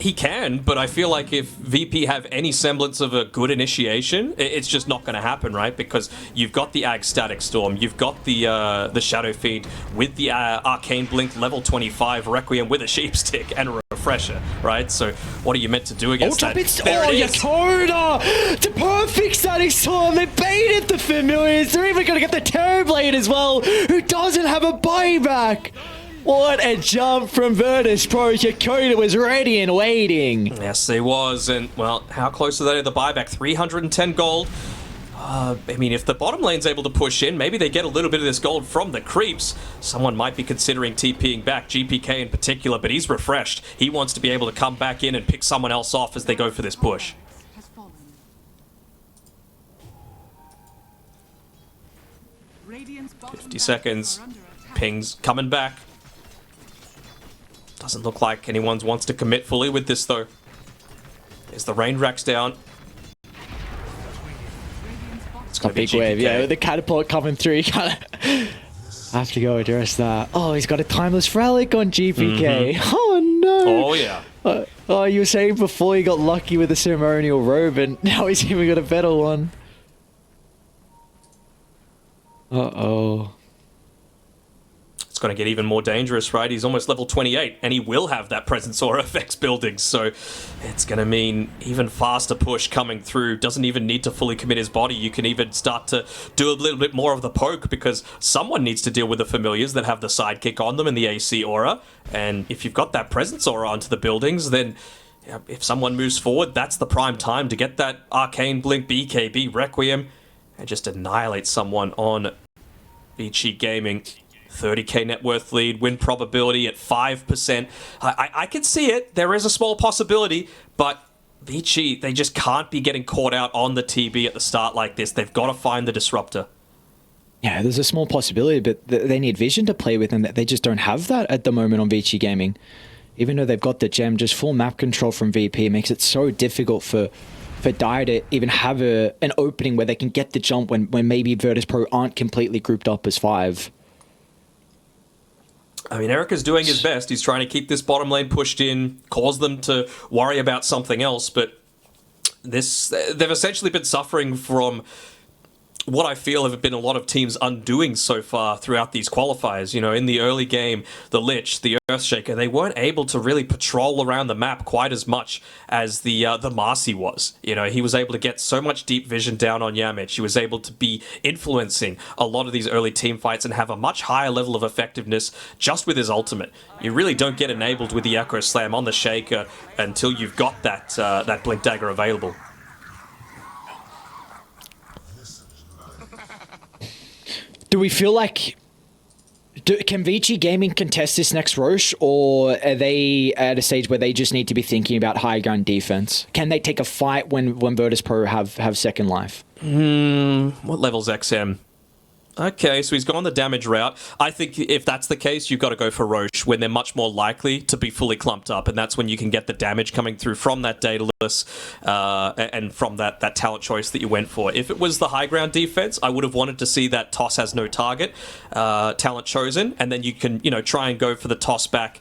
He can, but I feel like if VP have any semblance of a good initiation, it's just not going to happen, right? Because you've got the Ag Static Storm, you've got the Shadow Fiend with the Arcane Blink level 25 Requiem with a Sheepstick and a Refresher, right? So what are you meant to do against that? There it is! Yakota! The perfect Static Storm! They baited the Familiars! They're even going to get the Terrorblade as well, who doesn't have a buyback! What a jump from Virtus.pro. Yakota was ready and waiting. Yes, he was. And, well, how close are they to the buyback? 310 gold. I mean, if the bottom lane's able to push in, maybe they get a little bit of this gold from the creeps. Someone might be considering TPing back, GPK in particular, but he's refreshed. He wants to be able to come back in and pick someone else off as they go for this push. 50 seconds. Ping's coming back. Doesn't look like anyone wants to commit fully with this, though. There's the rain racks down. It's It's A big wave, yeah. With the catapult coming through, you kind of have to go address that. Oh, he's got a timeless relic on GPK. Oh, no. Oh, yeah. Oh, you were saying before he got lucky with the ceremonial robe, and now he's even got a better one. Uh-oh. It's going to get even more dangerous, right? He's almost level 28, and he will have that Presence Aura effects building, so it's going to mean even faster push coming through. Doesn't even need to fully commit his body. You can even start to do a little bit more of the poke, because someone needs to deal with the familiars that have the sidekick on them in the AC Aura, and if you've got that Presence Aura onto the buildings, then if someone moves forward, that's the prime time to get that Arcane Blink, BKB, Requiem, and just annihilate someone on Vici Gaming. 30k net worth lead, win probability at 5%. I can see it. There is a small possibility, but Vici, they just can't be getting caught out on the TB at the start like this. They've got to find the disruptor. Yeah, there's a small possibility, but they need vision to play with, and they just don't have that at the moment on Vici Gaming. Even though they've got the gem, just full map control from VP makes it so difficult for Dire to even have an opening where they can get the jump when maybe Virtus.pro aren't completely grouped up as 5. I mean, Erica's doing his best. He's trying to keep this bottom lane pushed in, cause them to worry about something else, but they've essentially been suffering from what I feel have been a lot of teams undoing so far throughout these qualifiers. You know, in the early game, the Lich, the Earthshaker, they weren't able to really patrol around the map quite as much as the Marcy was. You know, he was able to get so much deep vision down on Yamich. He was able to be influencing a lot of these early team fights and have a much higher level of effectiveness just with his ultimate. You really don't get enabled with the Echo Slam on the Shaker until you've got that Blink Dagger available. Do we feel like... Can Vici Gaming contest this next Roche, or are they at a stage where they just need to be thinking about high ground defense? Can they take a fight when Virtus.pro have second life? What level's XM? Okay, so he's gone the damage route. I think if that's the case, you've got to go for Roche when they're much more likely to be fully clumped up, and that's when you can get the damage coming through from that Daedalus and from that talent choice that you went for. If it was the high ground defense, I would have wanted to see that toss has no target talent chosen, and then you can try and go for the toss back,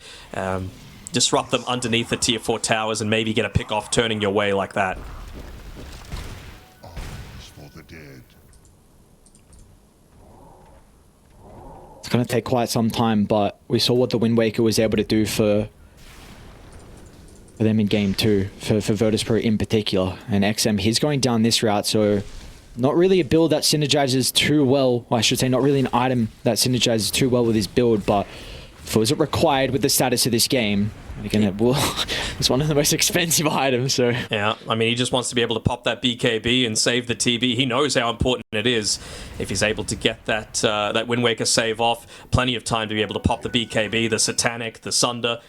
disrupt them underneath the tier 4 towers, and maybe get a pick off turning your way like that. It's going to take quite some time, but we saw what the Wind Waker was able to do for them in game 2, for Virtus.pro in particular. And XM, he's going down this route, so not really a build that synergizes too well. Well, I should say not really an item that synergizes too well with his build, but was it required with the status of this game? Again, it's one of the most expensive items, so... Yeah, I mean, he just wants to be able to pop that BKB and save the TB. He knows how important it is if he's able to get that Wind Waker save off. Plenty of time to be able to pop the BKB, the Satanic, the Sunder.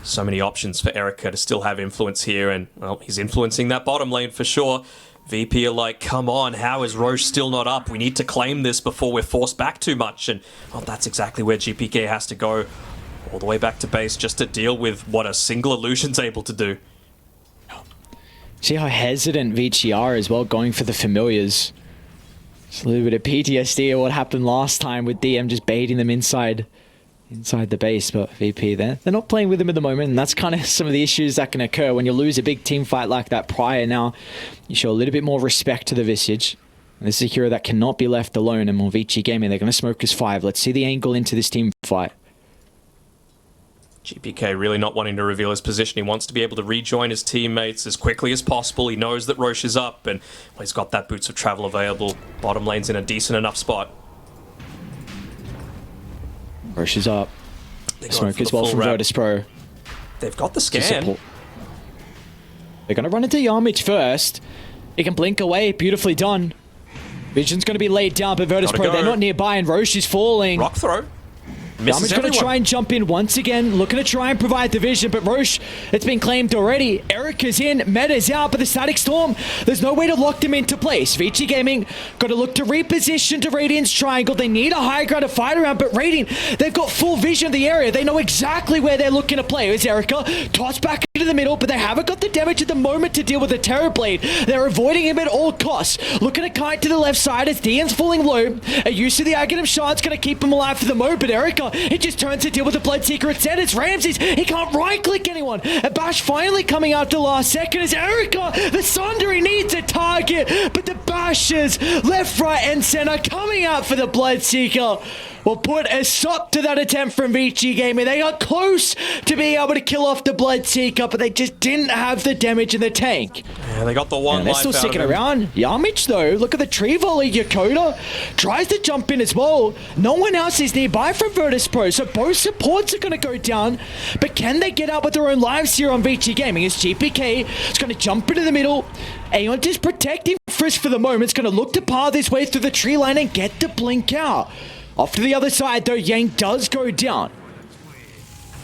So many options for Erica to still have influence here, and, well, he's influencing that bottom lane for sure. VP are like, come on, how is Roche still not up? We need to claim this before we're forced back too much. And, well, that's exactly where GPK has to go. All the way back to base just to deal with what a single illusion's able to do. See how hesitant Vici are as well, going for the familiars. Just a little bit of PTSD of what happened last time with DM just baiting them inside the base, but VP they're not playing with him at the moment, and that's kind of some of the issues that can occur when you lose a big team fight like that prior. Now you show a little bit more respect to the Visage. And this is a hero that cannot be left alone, and more Vici Gaming, they're going to smoke his 5. Let's see the angle into this team fight. GPK really not wanting to reveal his position. He wants to be able to rejoin his teammates as quickly as possible. He knows that Roche is up, and well, he's got that Boots of Travel available. Bottom lane's in a decent enough spot. Roche is up. Smoke as well from Virtus.pro. They've got the scan. They're going to run into Yamich first. He can blink away. Beautifully done. Vision's going to be laid down, but Virtus.pro, they're not nearby, and Roche is falling. Rock throw. Misses going to everyone. try and jump in once again, looking to try and provide the vision, but Roche, it's been claimed already. Erica's in, Meta's out, but the Static Storm, there's no way to lock them into place. Vici Gaming got to look to reposition to Radiant's triangle. They need a high ground to fight around, but Radiant, they've got full vision of the area. They know exactly where they're looking to play. It's Erica, tossed back into the middle, but they haven't got the damage at the moment to deal with the Terror Blade. They're avoiding him at all costs. Looking to kite to the left side as Dian's falling low. A use of the Aghanim Shard's going to keep him alive for the moment, but Erica, it just turns to deal with the Bloodseeker instead. It's Ramses. He can't right-click anyone. And Bash finally coming out the last second as Erica, the Sundering needs a target, but the Bashes, left, right, and center coming out for the Bloodseeker will put a stop to that attempt from Vici Gaming. They got close to being able to kill off the Bloodseeker, but they just didn't have the damage in the tank. Yeah, they got the one They're life still out sticking of him. around. Yamich, though, look at the tree volley. Yakota tries to jump in as well. No one else is nearby from Virtus.pro, so both supports are going to go down. But can they get out with their own lives here on Vici Gaming? As GPK is going to jump into the middle. Aeon just protecting Frisk for the moment. It's going to look to path his way through the tree line and get the blink out. Off to the other side, though, Yang does go down.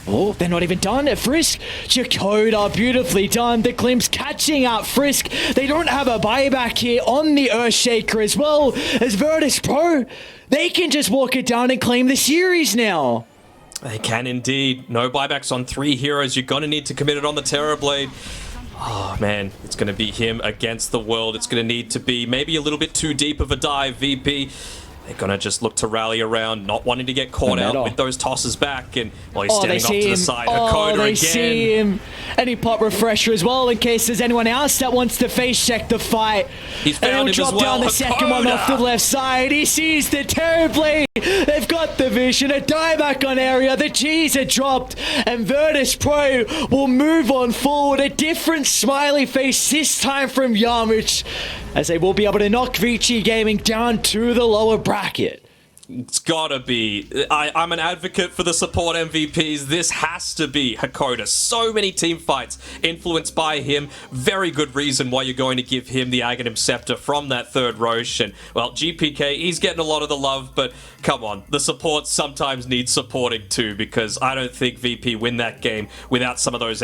Oh, they're not even done at Frisk. Jakota, beautifully done. The Glimpse catching out Frisk. They don't have a buyback here on the Earthshaker as well as Virtus.pro. They can just walk it down and claim the series now. They can indeed. No buybacks on 3 heroes. You're going to need to commit it on the Terror Blade. Oh, man. It's going to be him against the world. It's going to need to be maybe a little bit too deep of a dive, VP. They're going to just look to rally around, not wanting to get caught out with those tosses back. And while he's standing off to the side, Hakoda they again. See him. And he pop refresher as well in case there's anyone else that wants to face check the fight. He's found him drop as well. down the second one off the left side. He sees the Terror Blade. They've got the vision. A dieback on area. The G's are dropped. And Virtus.pro will move on forward. A different smiley face this time from Yarmouth, as they will be able to knock Vici Gaming down to the lower bracket. It's gotta be. I'm an advocate for the support MVPs. This has to be Hakoda. So many team fights influenced by him. Very good reason why you're going to give him the Aghanim Scepter from that third Roche. And, well, GPK, he's getting a lot of the love, but come on. The support sometimes needs supporting too, because I don't think VP win that game without some of those